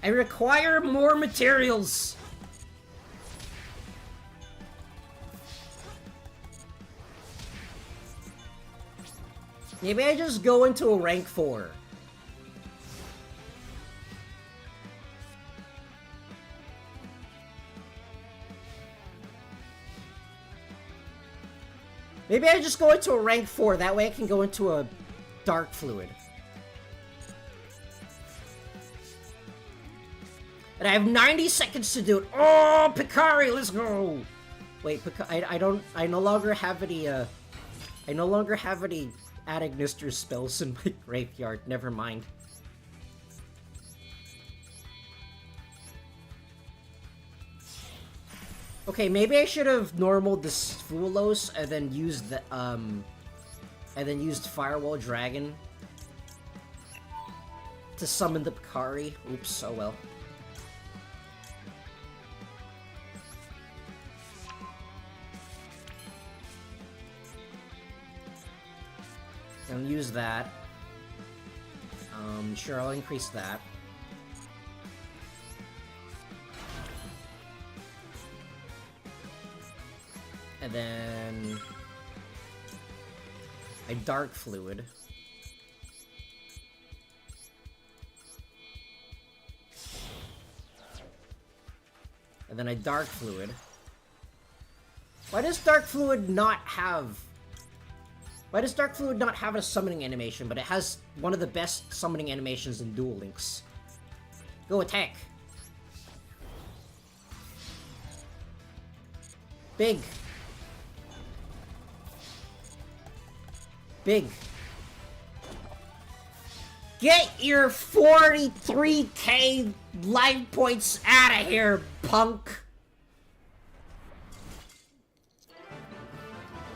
I require more materials! Maybe I just go into a rank 4. Maybe I just go into a rank 4, that way I can go into a dark fluid. And I have 90 seconds to do it. Oh, Picari, let's go! Wait, I no longer have any, I no longer have any Ad Ignister spells in my graveyard, never mind. Okay, maybe I should have normaled the Sphulos and then used the, and then used Firewall Dragon to summon the Picari. Oops, oh well. And use that. Sure, I'll increase that. And then I Dark Fluid. And then I Dark Fluid. Why does Dark Fluid not have... Why does Dark Fluid not have a summoning animation, but it has one of the best summoning animations in Duel Links? Go attack! Big! Big! Get your 43k life points out of here, punk!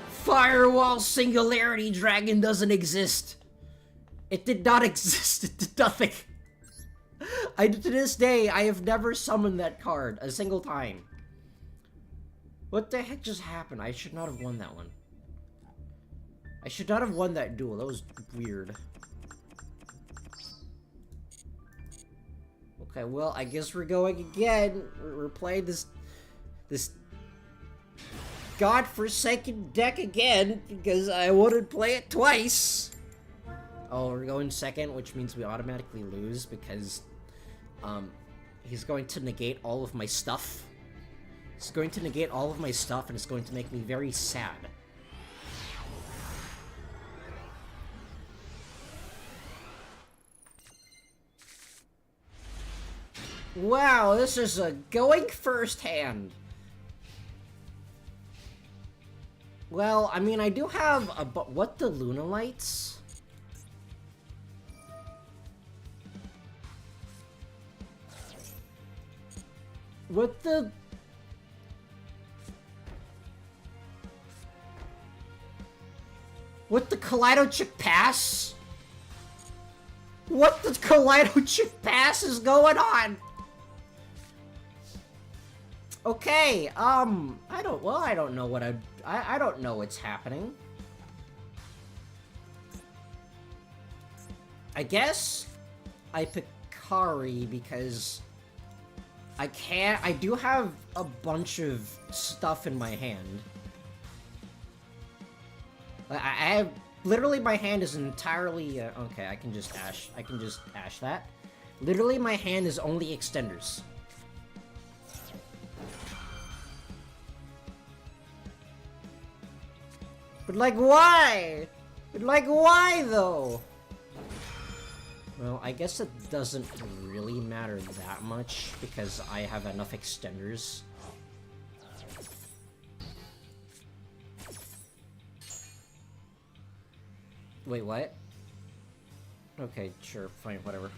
Firewall Singularity Dragon doesn't exist. It did not exist. It did nothing. To this day, I have never summoned that card a single time. What the heck just happened? I should not have won that one. I should not have won that duel. That was weird. Okay, well, I guess we're going again. We're playing this godforsaken deck again, because I wouldn't play it twice. Oh, we're going second, which means we automatically lose, because, he's going to negate all of my stuff. He's going to negate all of my stuff, and it's going to make me very sad. Wow, this is a going first hand. Well, I mean, I do have a... What the Luna Lights? What the... What the Kaleidochick Pass? What the Kaleidochick Pass is going on? Okay, I don't know what I don't know what's happening. I guess I pick Kari because I do have a bunch of stuff in my hand. I have, literally my hand is entirely, okay, I can just ash that. Literally my hand is only extenders. But like, why? But like, why, though? Well, I guess it doesn't really matter that much, because I have enough extenders. Wait, what? Okay, sure, fine, whatever.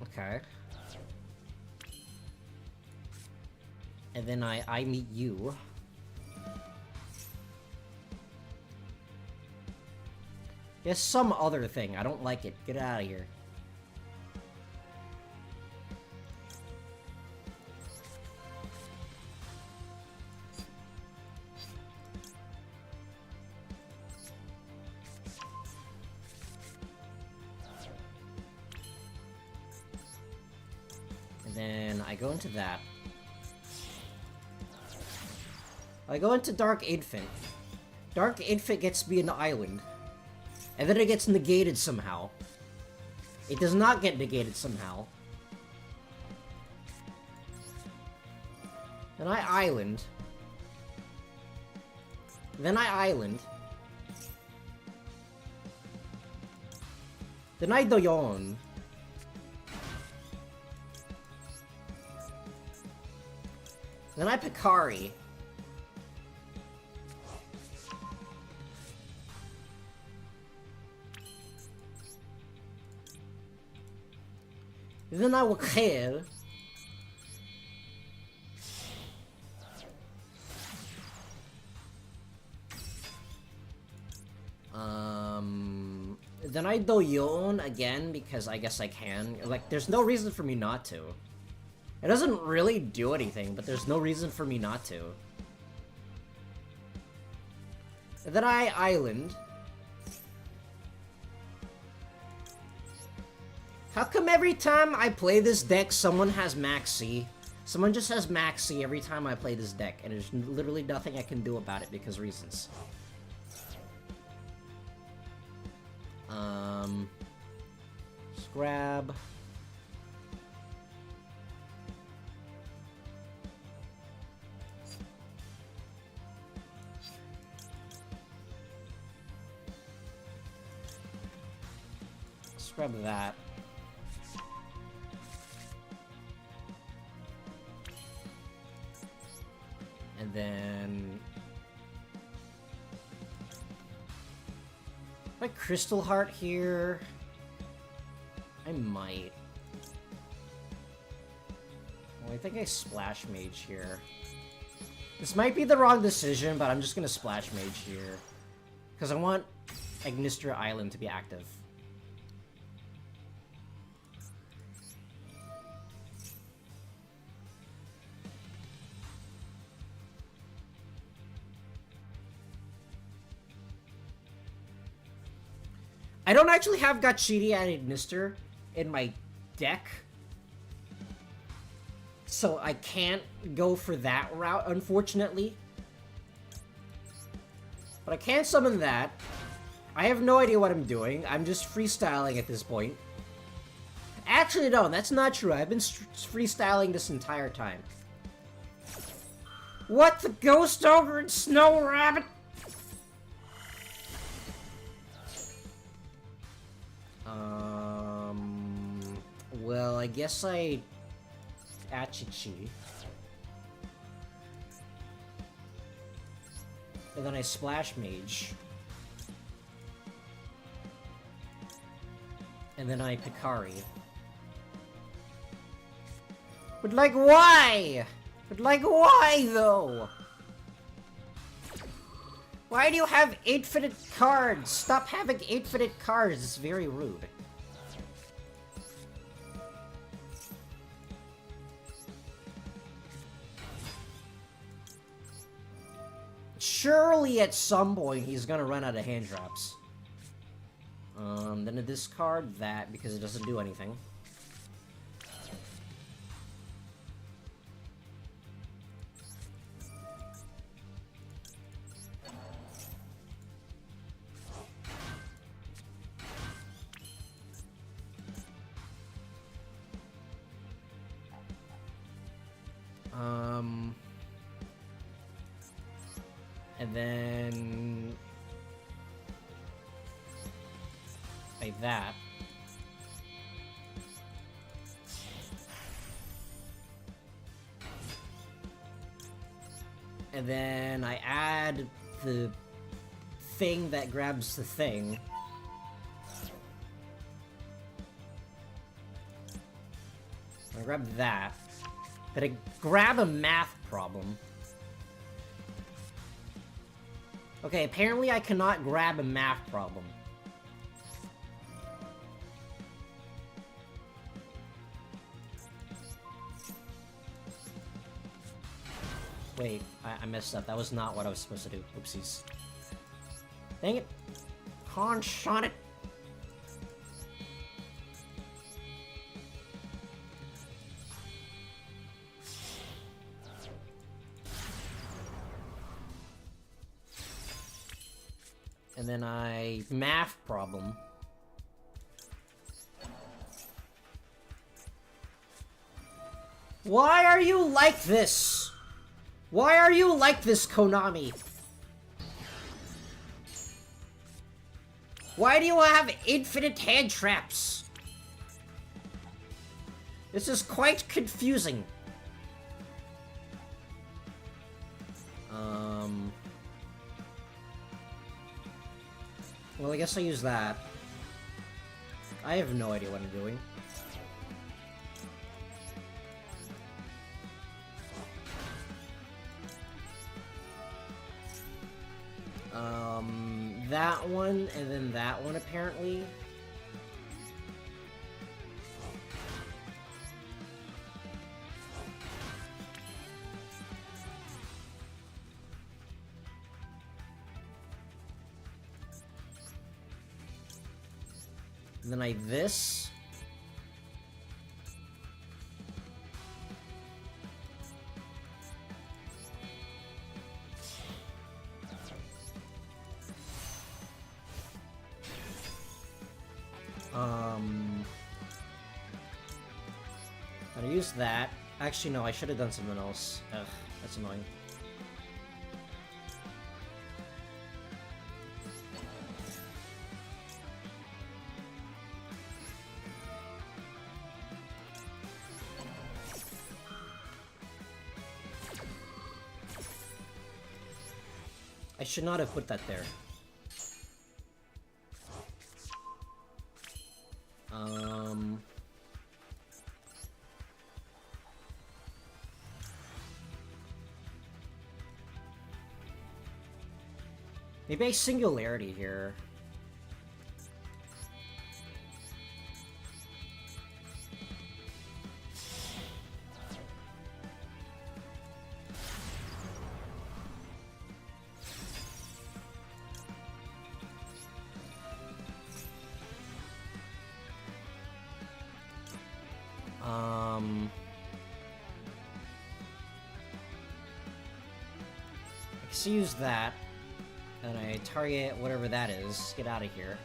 Okay. And then I meet you. It's some other thing. I don't like it. Get out of here. And then I go into that. I go into Dark Infant. Dark Infant gets me an island. And then it gets negated somehow. It does not get negated somehow. Then I island. Then I island. Then I doyon. Then I Picari. Then I will kill. Then I doyon again because I guess I can. Like, there's no reason for me not to. It doesn't really do anything, but there's no reason for me not to. And then I island. How come every time I play this deck, someone has Max C? Someone just has Max C every time I play this deck, and there's literally nothing I can do about it because reasons. Just grab. Let's grab that. And then... like Crystal Heart here... I might. Well, I think I Splash Mage here. This might be the wrong decision, but I'm just gonna Splash Mage here. Because I want Agnistra Island to be active. I don't actually have Gachiri and Ignister in my deck, so I can't go for that route, unfortunately. But I can summon that. I have no idea what I'm doing. I'm just freestyling at this point. Actually, no, that's not true. I've been freestyling this entire time. What? The Ghost Ogre and Snow Rabbit? Well, I guess I... Achichi. And then I Splash Mage. And then I Picari. But like, why? But like, why, though? Why do you have infinite cards? Stop having infinite cards, it's very rude. Surely at some point he's gonna run out of hand drops. Then I discard that because it doesn't do anything. And then Like that. And then I add the thing that grabs the thing. I grab that. But I grab a math problem. Okay, apparently I cannot grab a math problem. Wait, I messed up. That was not what I was supposed to do. Oopsies. Dang it. Shot it. And then I math problem. Why are you like this? Why are you like this, Konami? Why do you have infinite hand traps? This is quite confusing. Well, I guess I use that. I have no idea what I'm doing. That one, and then that one, apparently. And then I this. I use that. Actually, no, I should have done something else. Ugh, that's annoying. I should not have put that there. Maybe a singularity here. I can use that. And I target whatever that is. Get out of here.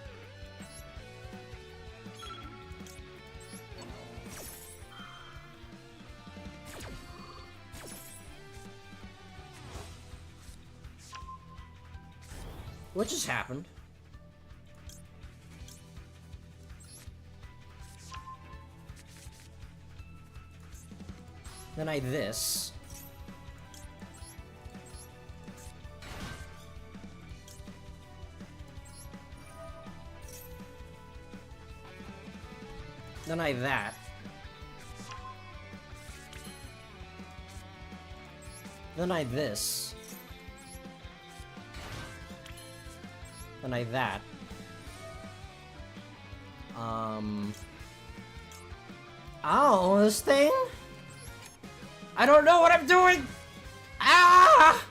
What just happened? Then I this. Then I that. Then I this. Then I that. Oh, this thing? I don't know what I'm doing! Ah!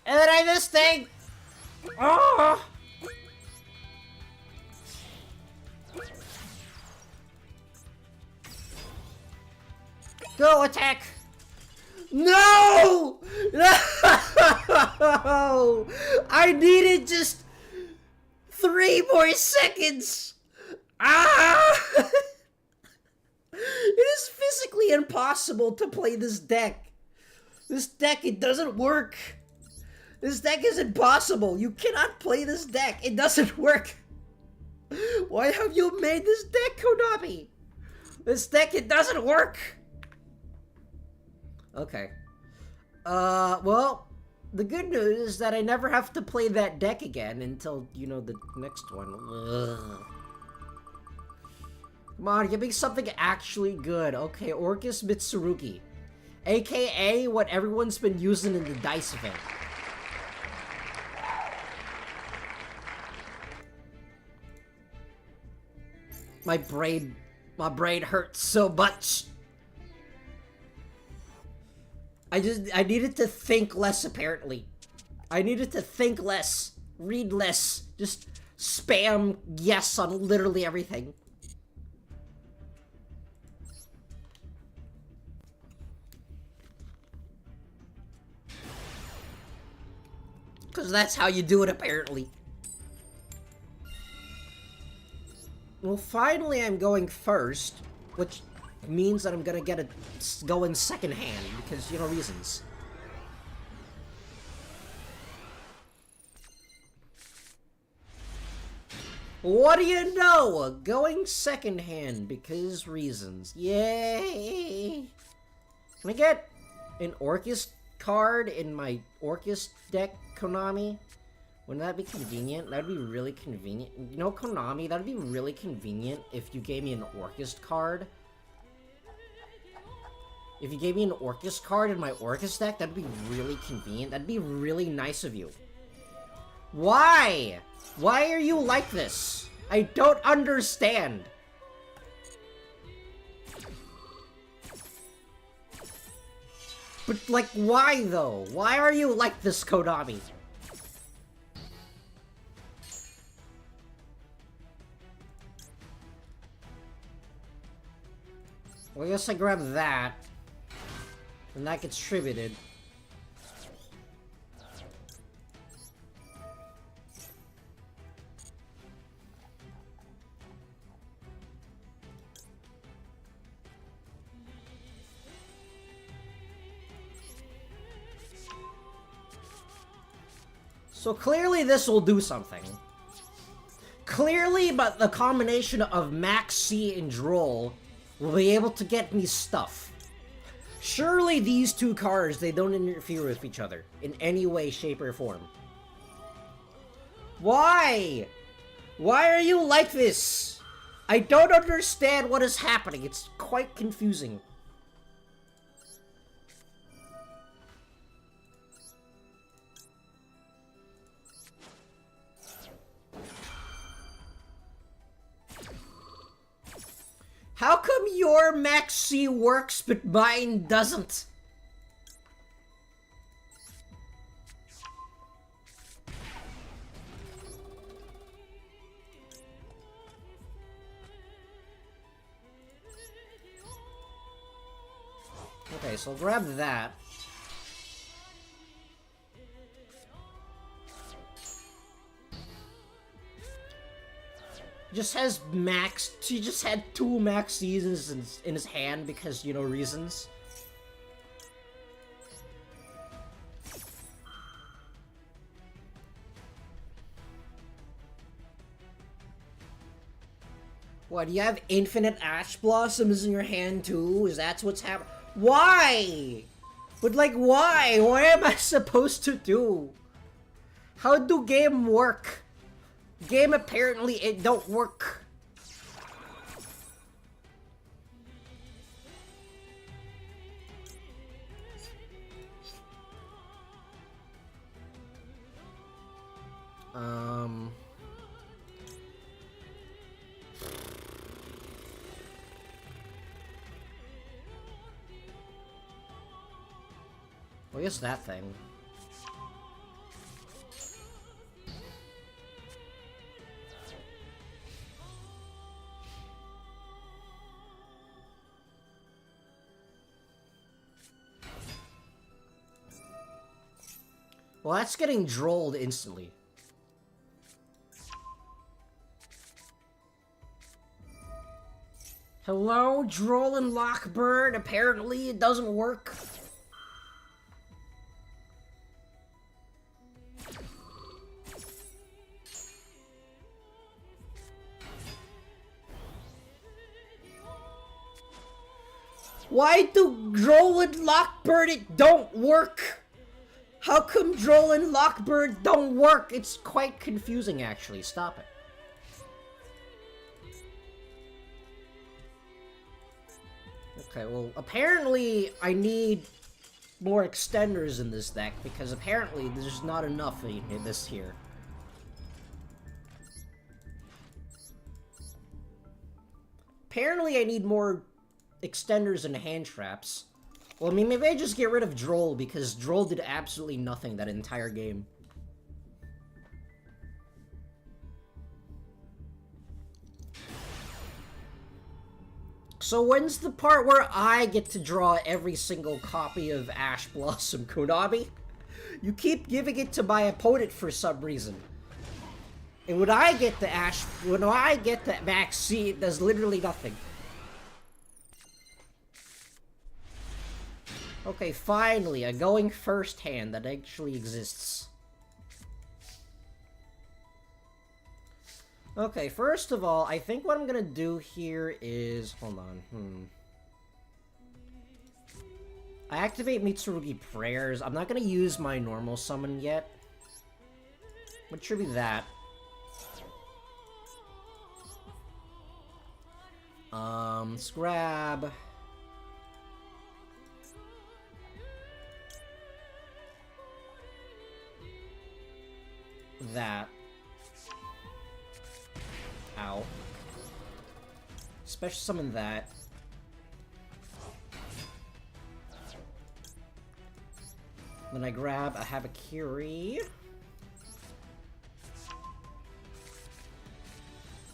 And then I this thing! Oh! Go attack! No! No! I needed just 3 more seconds! Ah! is physically impossible to play this deck. This deck, it doesn't work. This deck is impossible. You cannot play this deck. It doesn't work. Why have you made this deck, Konami? This deck, it doesn't work. Okay. Well, the good news is that I never have to play that deck again until, you know, the next one. Ugh. Come on, give me something actually good. Okay, Orcus Mitsurugi. AKA what everyone's been using in the DICE event. My brain hurts so much. I needed to think less, apparently. I needed to think less, read less, just spam yes on literally everything. Because that's how you do it, apparently. Well, finally I'm going first, which means that I'm gonna go in second hand, because, you know, reasons. What do you know? Going second hand, because reasons. Yay! Can I get an Orcus card in my Orcus deck, Konami? Wouldn't that be convenient? That'd be really convenient. You know, Konami, that'd be really convenient if you gave me an Orcus card. If you gave me an Orcus card in my Orcus deck, that'd be really convenient. That'd be really nice of you. Why? Why are you like this? I don't understand. But, like, why, though? Why are you like this, Konami? Well, I guess I grab that. And that gets tributed. So clearly this will do something. Clearly, but the combination of Max C and Droll will be able to get me stuff. Surely these two cards, they don't interfere with each other in any way, shape, or form. Why? Why are you like this? I don't understand what is happening. It's quite confusing. How come your Max C works, but mine doesn't? Okay, so I'll grab that. Just has max. He just had 2 max seasons in his hand because, you know, reasons. What, do you have infinite ash blossoms in your hand too? Is that what's happening? Why? But, like, why? What am I supposed to do? How do game work? Game apparently it don't work. Well, I guess that thing. Well, that's getting drolled instantly. Hello, Droll and Lockbird. Apparently it doesn't work. Why do Droll and Lockbird it don't work? How come Droll and Lockbird don't work? It's quite confusing, actually. Stop it. Okay, well, apparently I need more extenders in this deck, because apparently there's not enough in this here. Apparently I need more extenders and hand traps. Well, I mean, maybe I just get rid of Droll, because Droll did absolutely nothing that entire game. So when's the part where I get to draw every single copy of Ash Blossom, Konami? You keep giving it to my opponent for some reason. And when I get the Max C, it does literally nothing. Okay, finally, a going first hand that actually exists. Okay, first of all, I think what I'm gonna do here is... Hold on, I activate Mitsurugi Prayers. I'm not gonna use my normal summon yet. What should be that? Let's grab... that. Ow. Special summon that. Then I grab a Habakiri.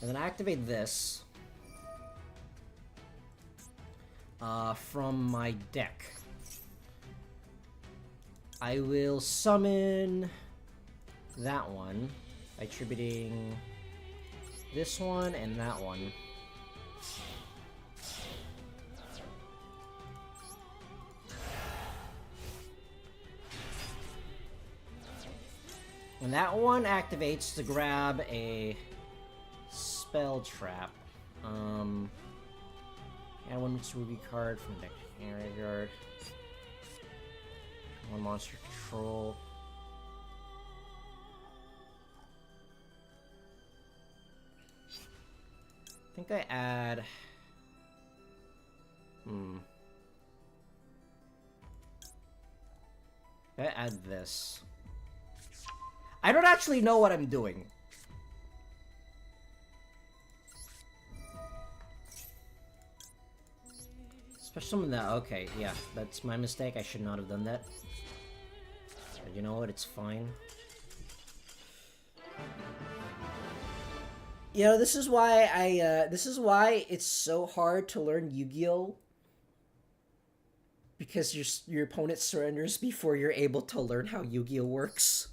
And then I activate this. From my deck. I will summon that one, attributing this one and that one. And that one activates to grab a spell trap. Add one Mitsurugi card from the deck to graveyard. One monster control. I think I add... I add this. I don't actually know what I'm doing. Special summon that. Okay, yeah, that's my mistake. I should not have done that. But you know what? It's fine. You know, this is why this is why it's so hard to learn Yu-Gi-Oh! Because your opponent surrenders before you're able to learn how Yu-Gi-Oh! Works.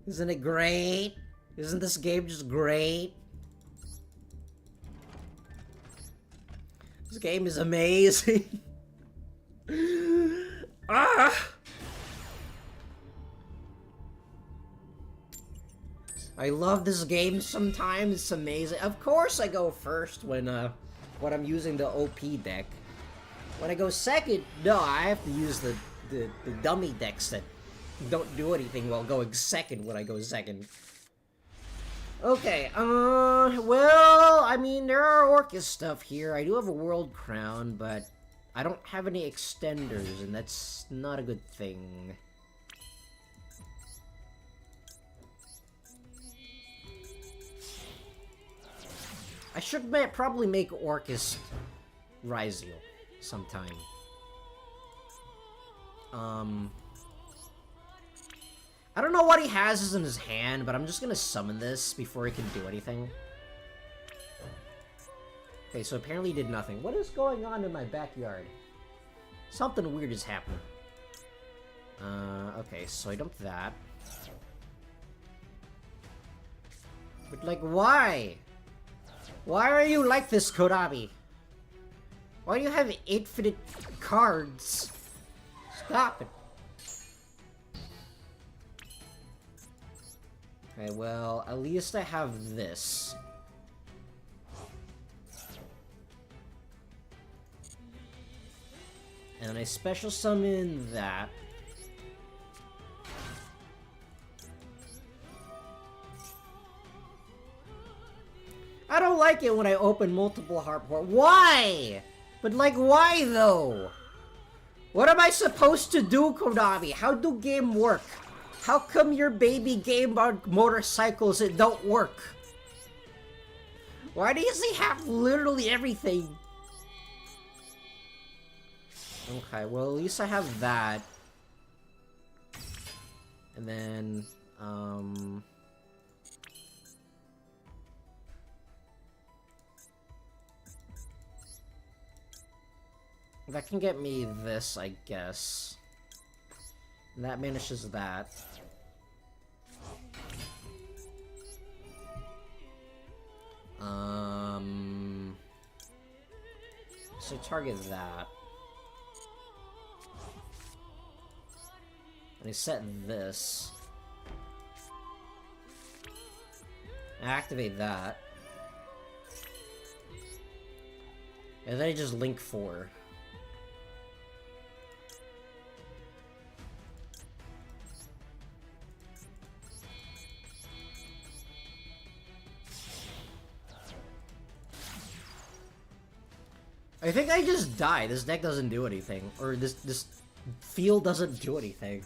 Isn't it great? Isn't this game just great? This game is amazing. Ah! I love this game sometimes, it's amazing. Of course I go first when I'm using the OP deck. When I go second, no, I have to use the dummy decks that don't do anything while going second when I go second. Okay, well, I mean, there are Orcus stuff here. I do have a World Crown, but I don't have any extenders, and that's not a good thing. I should probably make Orcus Ryziel sometime. I don't know what he has in his hand, but I'm just gonna summon this before he can do anything. Okay, so apparently he did nothing. What is going on in my backyard? Something weird is happening. Okay, so I dumped that. But, like, why? Why are you like this, Konami? Why do you have infinite cards? Stop it. Okay, well, at least I have this. And I special summon that. I don't like it when I open multiple heart port. Why? But like, why though? What am I supposed to do, Konami? How do game work? How come your baby game on motorcycles, it don't work? Why does he have literally everything? Okay, well at least I have that. And then, that can get me this, I guess. And that banishes that. So target that. And I set this. Activate that. And then I just link 4. I think I just die. This deck doesn't do anything. Or this field doesn't do anything.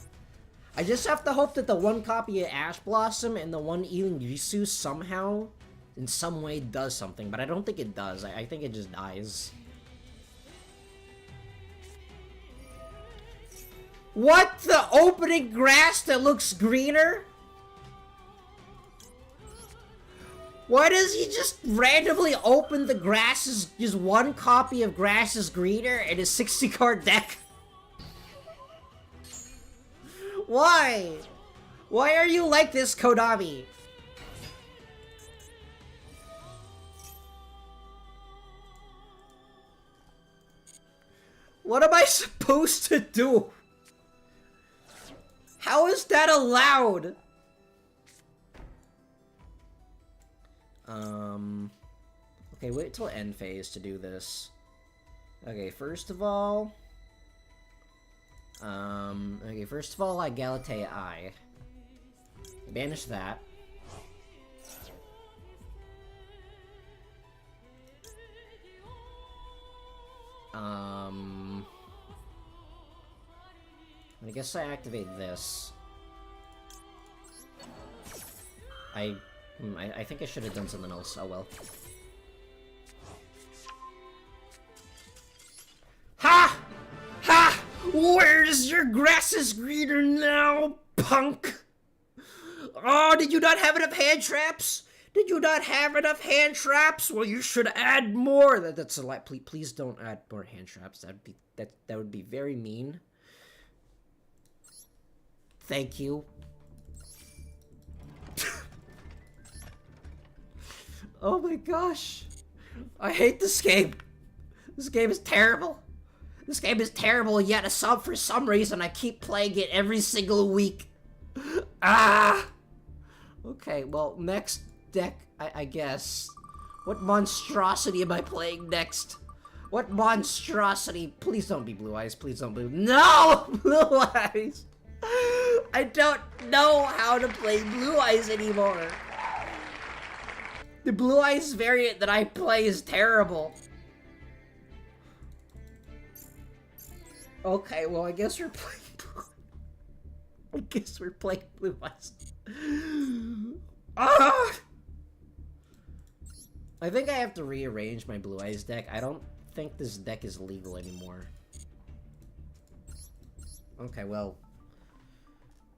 I just have to hope that the one copy of Ash Blossom and the one Yugioh somehow, in some way, does something. But I don't think it does. I think it just dies. What? The opening grass that looks greener? Why does he just randomly open the grasses, just one copy of grass is greener in his 60 card deck? Why? Why are you like this, Konami? What am I supposed to do? How is that allowed? Okay, wait till end phase to do this. Okay, first of all, I Galatea I. Banish that. I guess I activate this. I think I should have done something else. Oh well. Ha! Ha! Where's your grass is greener now, punk? Oh, did you not have enough hand traps? Did you not have enough hand traps? Well, you should add more. That's a lot. Please don't add more hand traps. That would be very mean. Thank you. Oh my gosh. I hate this game. This game is terrible. This game is terrible, yet for some reason I keep playing it every single week. Ah! Okay, well, next deck, I guess. What monstrosity am I playing next? What monstrosity? Please don't be Blue Eyes, please don't be... No! Blue Eyes! I don't know how to play Blue Eyes anymore. The Blue Eyes variant that I play is terrible. Okay, well, I guess we're playing Blue... I guess we're playing Blue Eyes. Ah! I think I have to rearrange my Blue Eyes deck. I don't think this deck is legal anymore. Okay, well...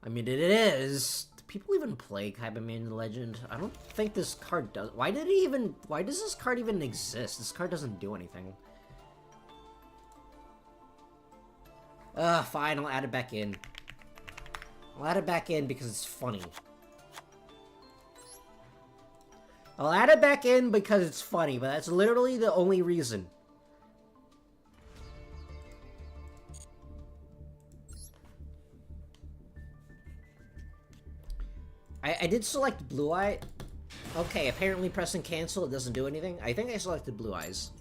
I mean, it is. Do people even play Kaiba Legend? I don't think this card does. Why does this card even exist? This card doesn't do anything. Fine, I'll add it back in. I'll add it back in because it's funny. I'll add it back in because it's funny, but that's literally the only reason. I did select Blue Eye. Okay, apparently pressing cancel, it doesn't do anything. I think I selected Blue Eyes.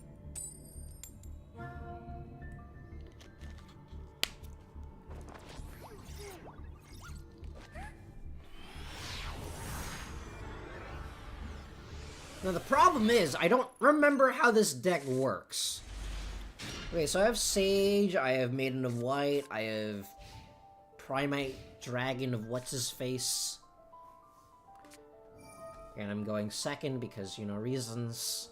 Now the problem is, I don't remember how this deck works. Okay, so I have Sage, I have Maiden of White, I have Primate Dragon of What's-His-Face. And I'm going second because, you know, reasons.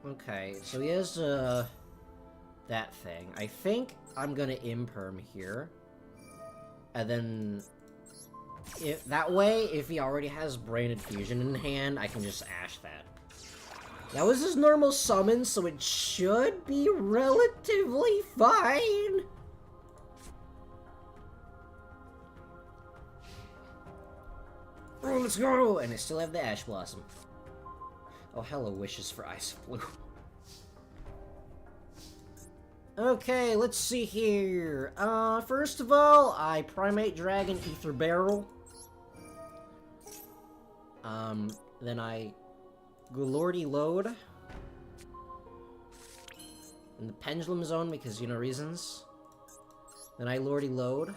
Okay, so he has, that thing. I think I'm gonna Imperm here. And then... that way, if he already has Brain Infusion in hand, I can just Ash that. That was his normal summon, so it should be relatively fine. Oh, let's go! And I still have the Ash Blossom. Oh, hello, wishes for Ice Blue. Okay, let's see here. First of all, I Primate Dragon Ether Barrel. Then I go Lordy Load. In the Pendulum Zone because, you know, reasons. Then I Lordy Load.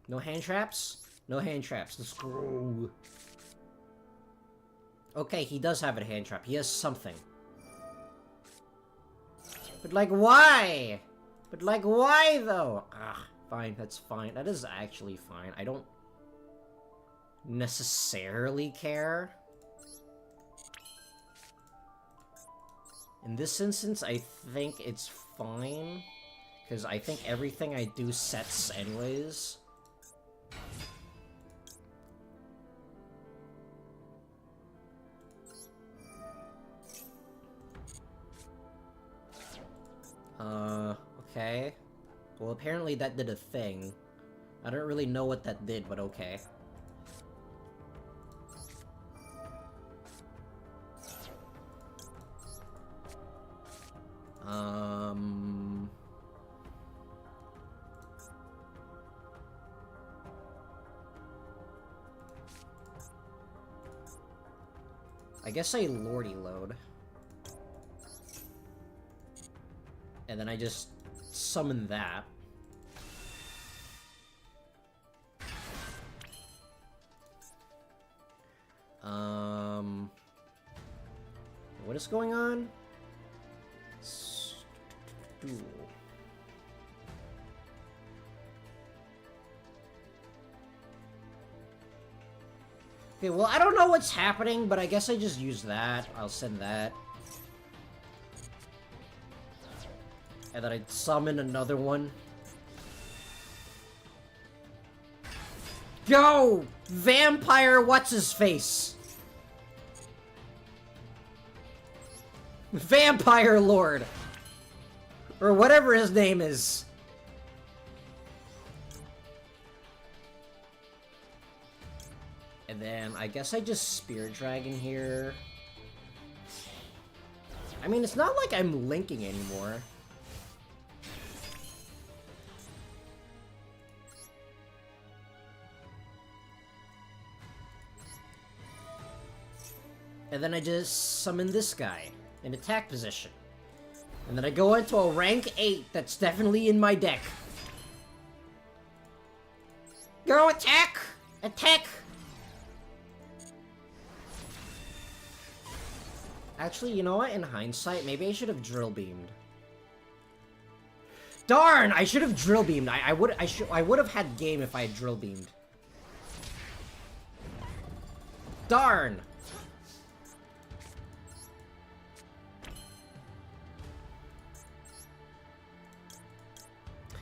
No hand traps? No hand traps. Let's go. Okay, he does have a hand trap. He has something. But, like, why? But, like, why, though? Ah, fine. That's fine. That is actually fine. I don't necessarily care. In this instance, I think it's fine. Because I think everything I do sets anyways. Okay. Well, apparently that did a thing. I don't really know what that did, but okay. I guess I Lordy Load. And then I just summon that. What is going on? Duel. Okay, well, I don't know what's happening, but I guess I just use that. I'll send that. And then I'd summon another one. Go! Vampire what's-his-face! Vampire Lord! Or whatever his name is. And then I guess I just Spirit Dragon here. I mean, it's not like I'm linking anymore. And then I just summon this guy in attack position. And then I go into a rank 8 that's definitely in my deck. Go attack! Attack! Actually, you know what? In hindsight, maybe I should have Drill Beamed. Darn! I should have Drill Beamed. I would have had game if I had Drill Beamed. Darn!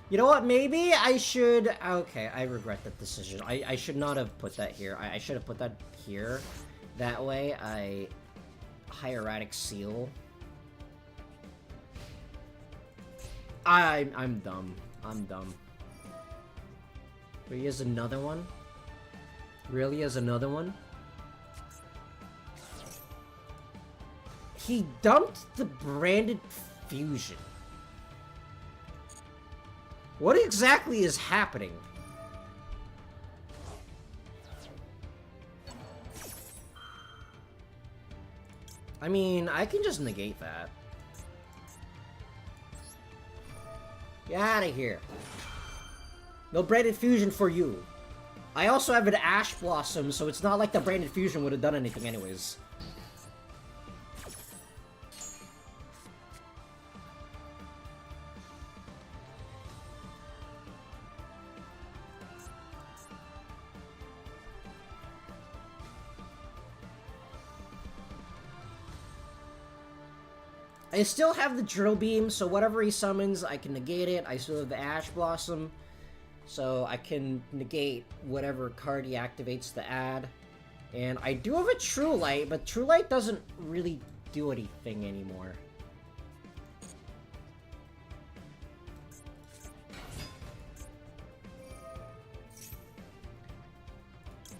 You know what? Maybe I should... Okay, I regret that decision. I should not have put that here. I should have put that here. That way, I... Hieratic Seal. I'm dumb. I'm dumb. But he has another one? Really has another one? He dumped the branded fusion. What exactly is happening? I mean, I can just negate that. Get out of here. No branded fusion for you. I also have an Ash Blossom, so it's not like the branded fusion would have done anything anyways. I still have the Drill Beam, so whatever he summons, I can negate it. I still have the Ash Blossom, so I can negate whatever card he activates to add. And I do have a True Light, but True Light doesn't really do anything anymore.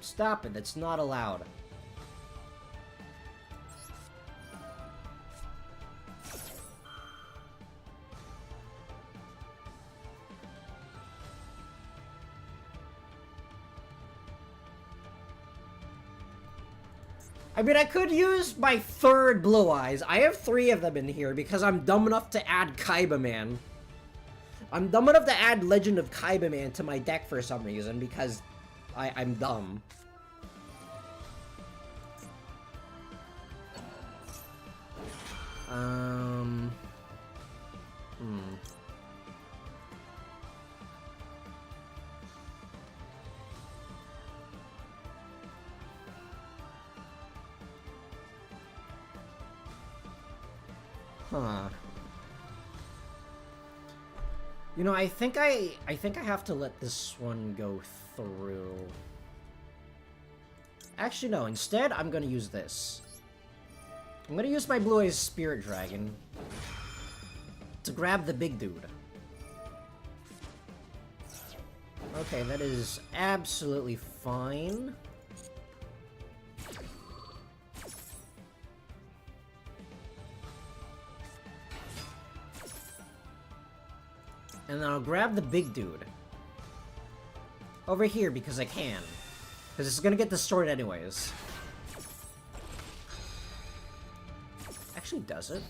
Stop it, that's not allowed. I mean, I could use my third Blue Eyes. I have 3 of them in here because I'm dumb enough to add Kaiba Man. I'm dumb enough to add Legend of Kaiba Man to my deck for some reason because I'm dumb. Huh. You know, I think I have to let this one go through. Actually, no. Instead, I'm gonna use this. I'm gonna use my Blue Eyes Spirit Dragon to grab the big dude. Okay, that is absolutely fine. And then I'll grab the big dude. Over here, because I can. Because it's gonna get destroyed anyways. Actually, does it?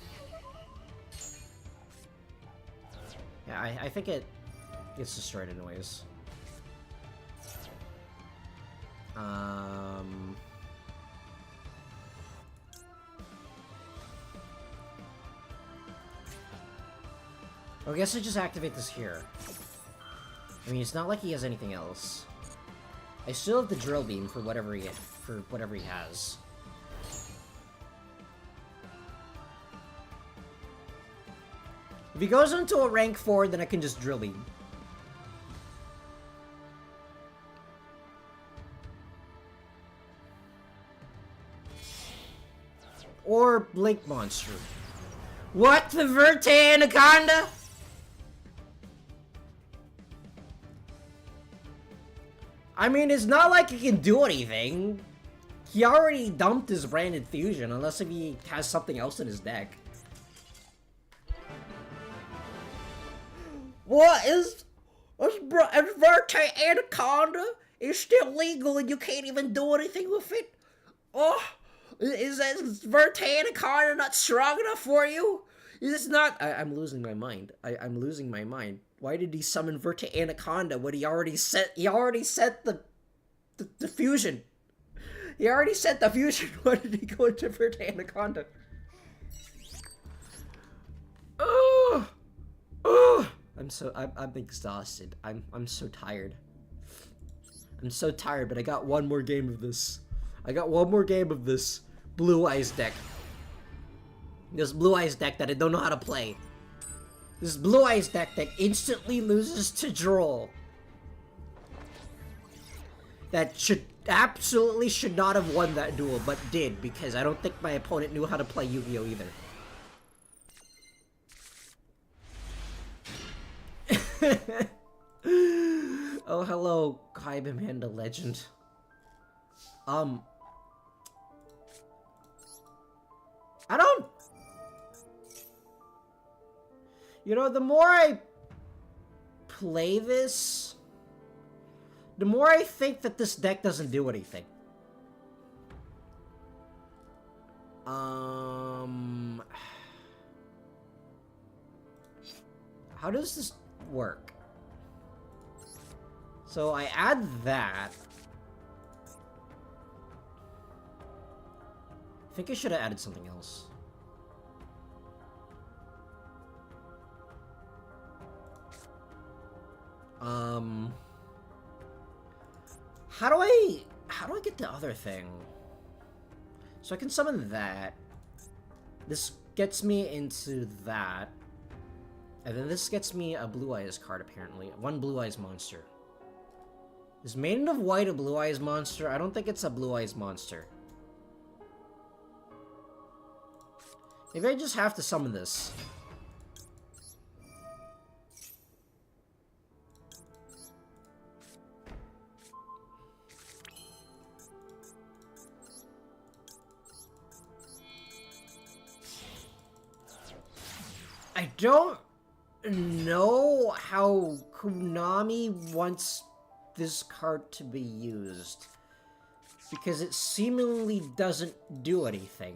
Yeah, I think it gets destroyed anyways. I guess I just activate this here. I mean, it's not like he has anything else. I still have the Drill Beam for whatever he has. If he goes into a rank 4, then I can just Drill Beam. Or Blink Monster. What? The Verte Anaconda? I mean, it's not like he can do anything. He already dumped his branded fusion, unless if he has something else in his deck. What is Verte Anaconda? It's still legal and you can't even do anything with it? Oh, is Verte Anaconda not strong enough for you? Is this not? I'm losing my mind. I'm losing my mind. Why did he summon Verte Anaconda when he already set the fusion? He already set the fusion. Why did he go into Verte Anaconda? Oh, oh! I'm exhausted. I'm so tired. I'm so tired, but I got one more game of this. I got one more game of this Blue Eyes deck. This Blue Eyes deck that I don't know how to play. This Blue Eyes deck that instantly loses to Droll. That absolutely should not have won that duel, but did, because I don't think my opponent knew how to play Yu-Gi-Oh! Either. Oh, hello, Kaibaman the Legend. I don't... You know, the more I play this, the more I think that this deck doesn't do anything. How does this work? So I add that. I think I should have added something else. How do I get the other thing? So I can summon that. This gets me into that. And then this gets me a Blue Eyes card, apparently. One Blue Eyes monster. Is Maiden of White a Blue Eyes monster? I don't think it's a Blue Eyes monster. Maybe I just have to summon this. I don't know how Konami wants this card to be used, because it seemingly doesn't do anything.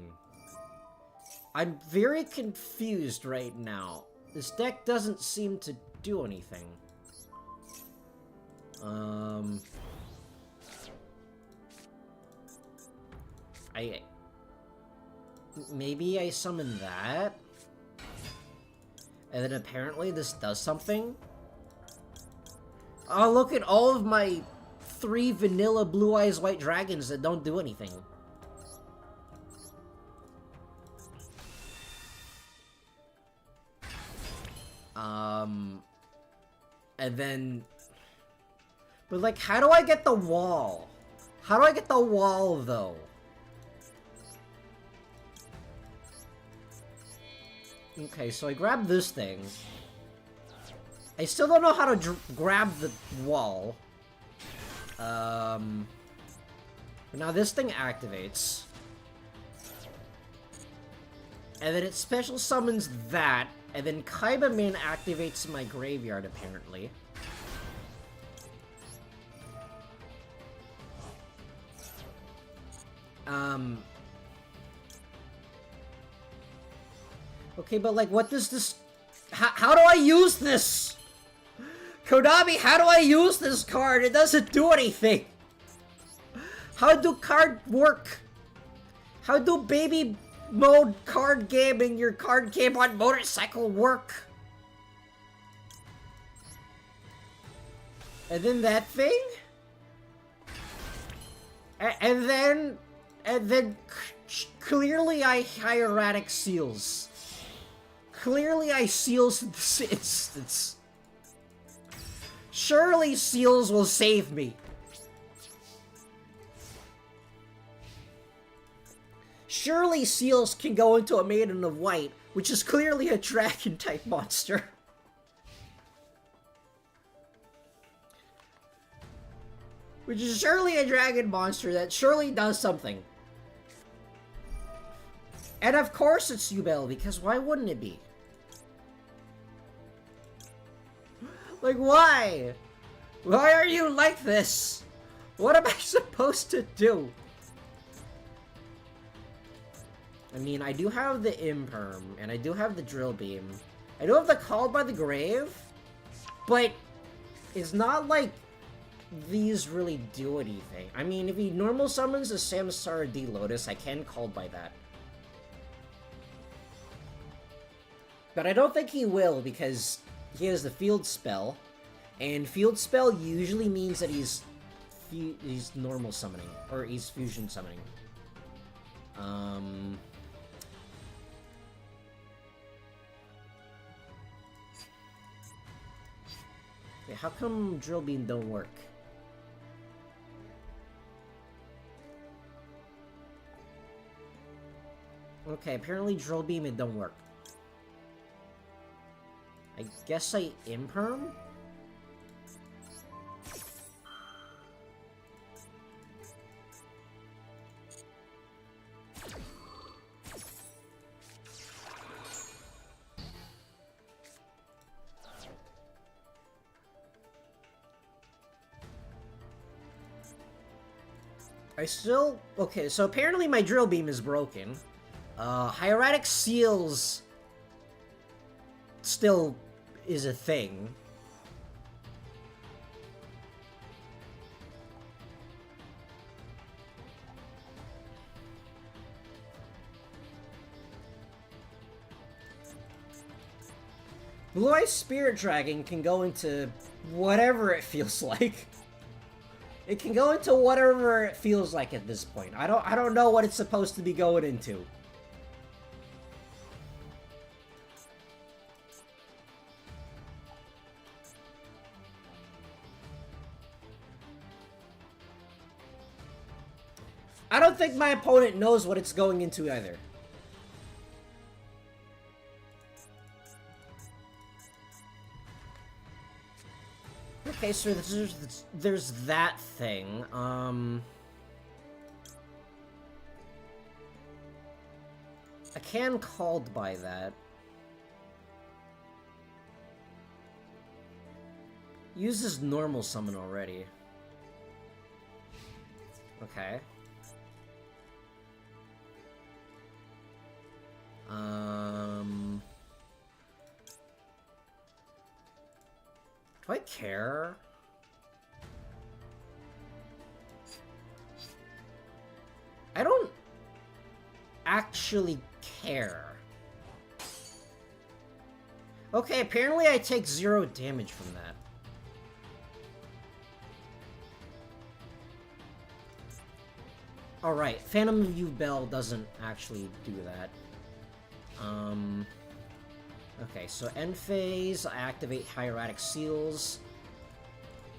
I'm very confused right now. This deck doesn't seem to do anything. Maybe I summon that? And then apparently this does something? Oh, look at all of my 3 vanilla Blue Eyes White Dragons that don't do anything. And then... But like, how do I get the wall? How do I get the wall, though? Okay, so I grab this thing. I still don't know how to grab the wall. But now this thing activates. And then it special summons that, and then Kaibaman activates my graveyard, apparently. Okay, but like, what does this... How do I use this? Konami, how do I use this card? It doesn't do anything. How do card work? How do baby mode card game and your card game on motorcycle work? And then that thing? And then clearly I hieratic seals. Clearly I seals in this instance. Surely seals will save me. Surely seals can go into a Maiden of White, which is clearly a dragon type monster. Which is surely a dragon monster that surely does something. And of course it's Yubel, because why wouldn't it be? Like, why? Why are you like this? What am I supposed to do? I mean, I do have the Imperm, and I do have the Drill Beam. I do have the Call by the Grave, but it's not like these really do anything. I mean, if he normal summons a Samsara D Lotus, I can Call by that. But I don't think he will, because he has the Field Spell, and Field Spell usually means that he's normal summoning, or he's fusion summoning. Wait, how come Drill Beam don't work? Okay, apparently Drill Beam, it don't work. I guess I Imperm? I still... Okay, so apparently my drill beam is broken. Hieratic seals still is a thing. Blue Eye Spirit Dragon can go into whatever it feels like. It can go into whatever it feels like at this point. I don't know what it's supposed to be going into. I don't think my opponent knows what it's going into either. Okay, so there's that thing. I can called by that. Uses normal summon already. Okay. Do I care? I don't actually care. Okay, apparently I take 0 damage from that. Alright, Phantom View Bell doesn't actually do that. Okay, so end phase, I activate Hieratic Seals.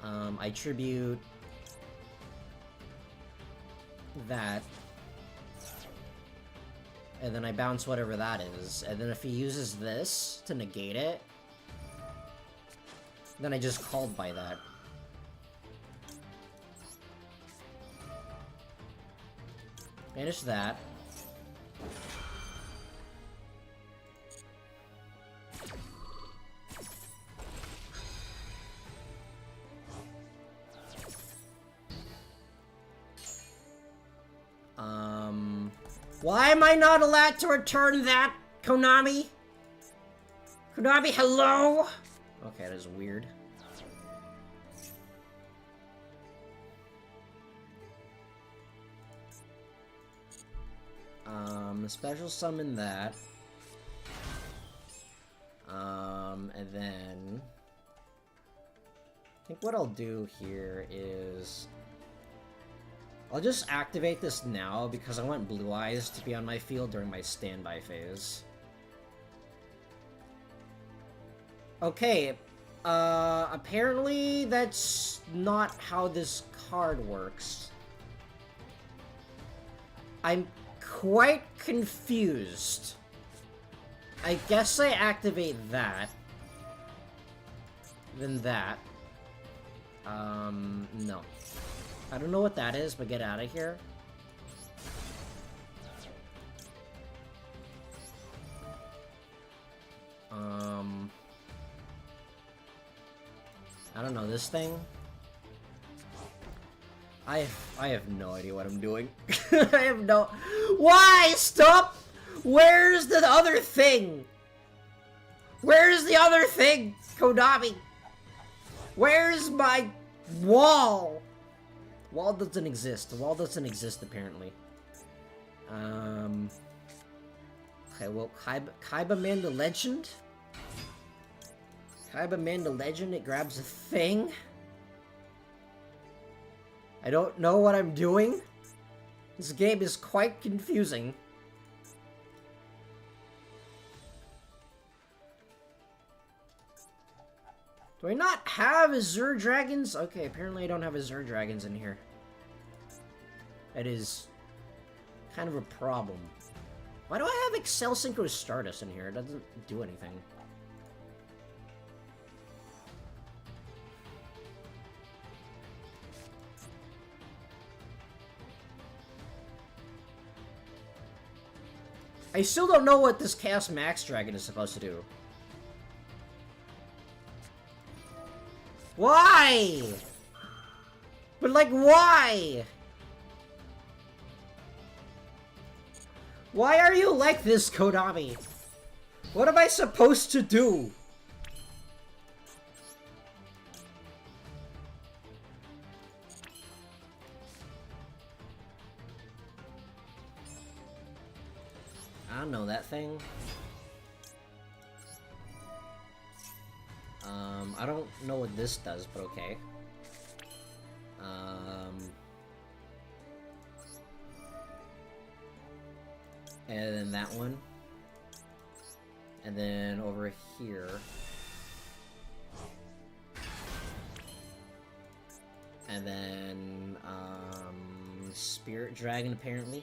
I tribute that. And then I bounce whatever that is. And then if he uses this to negate it, then I just called by that. Banish that. Why am I not allowed to return that, Konami? Konami, hello? Okay, that is weird. Special summon that. And then... I think what I'll do here is... I'll just activate this now because I want Blue Eyes to be on my field during my standby phase. Okay, apparently that's not how this card works. I'm quite confused. I guess I activate that. Then that. No. I don't know what that is, but get out of here. I don't know, this thing? I have no idea what I'm doing. I have no... Why? Stop! Where's the other thing? Where's the other thing, Konami? Where's my wall? Wall doesn't exist. The wall doesn't exist, apparently. Okay, well, Kaiba Man the Legend? Kaiba Man the Legend, it grabs a thing? I don't know what I'm doing. This game is quite confusing. Do I not have Azure Dragons? Okay, apparently I don't have Azure Dragons in here. That is kind of a problem. Why do I have Excel Synchro Stardust in here? It doesn't do anything. I still don't know what this Chaos Max Dragon is supposed to do. Why? But like, why? Why are you like this, Konami? What am I supposed to do? I don't know that thing. I don't know what this does, but okay. And then that one. And then over here. And then, Spirit Dragon, apparently.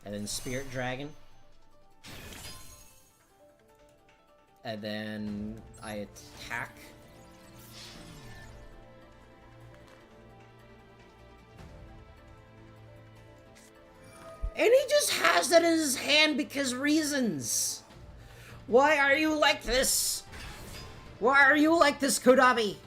And then Spirit Dragon. And then I attack. And he just has that in his hand because reasons. Why are you like this? Why are you like this, Konami?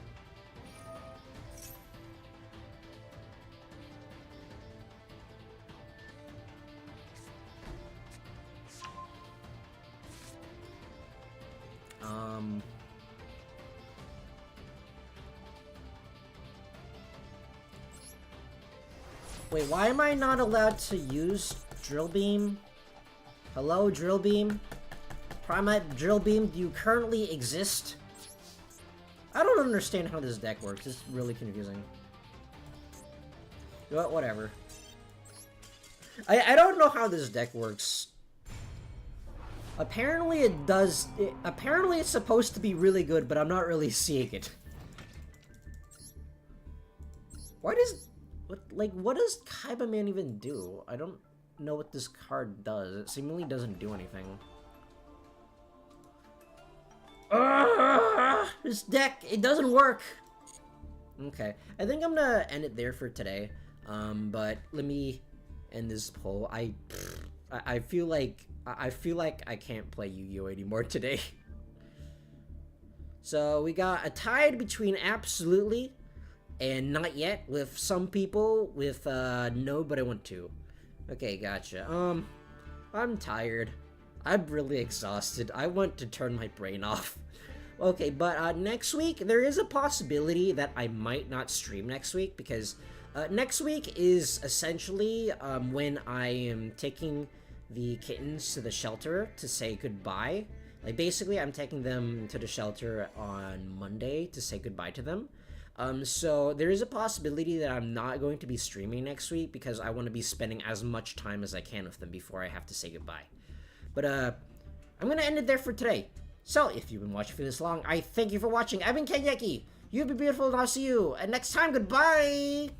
Wait, why am I not allowed to use Drill Beam? Hello, Drill Beam? Primate Drill Beam, do you currently exist? I don't understand how this deck works. It's really confusing. But whatever. I don't know how this deck works. Apparently it does... apparently it's supposed to be really good, but I'm not really seeing it. Why does... what does Kaiba Man even do? I don't know what this card does. It seemingly doesn't do anything. This deck, it doesn't work. Okay, I think I'm gonna end it there for today. But let me end this poll. I feel like I can't play Yu-Gi-Oh anymore today. So we got a tied between absolutely and not yet, with some people with no, but I want to. Okay, gotcha. I'm tired. I'm really exhausted. I want to turn my brain off. Okay, but next week, there is a possibility that I might not stream next week, because next week is essentially when I am taking the kittens to the shelter to say goodbye. Like, basically, I'm taking them to the shelter on Monday to say goodbye to them. So there is a possibility that I'm not going to be streaming next week because I want to be spending as much time as I can with them before I have to say goodbye. But, I'm gonna end it there for today. So, if you've been watching for this long, I thank you for watching. I've been Kengeki. You be beautiful, and I'll see you. And next time, goodbye!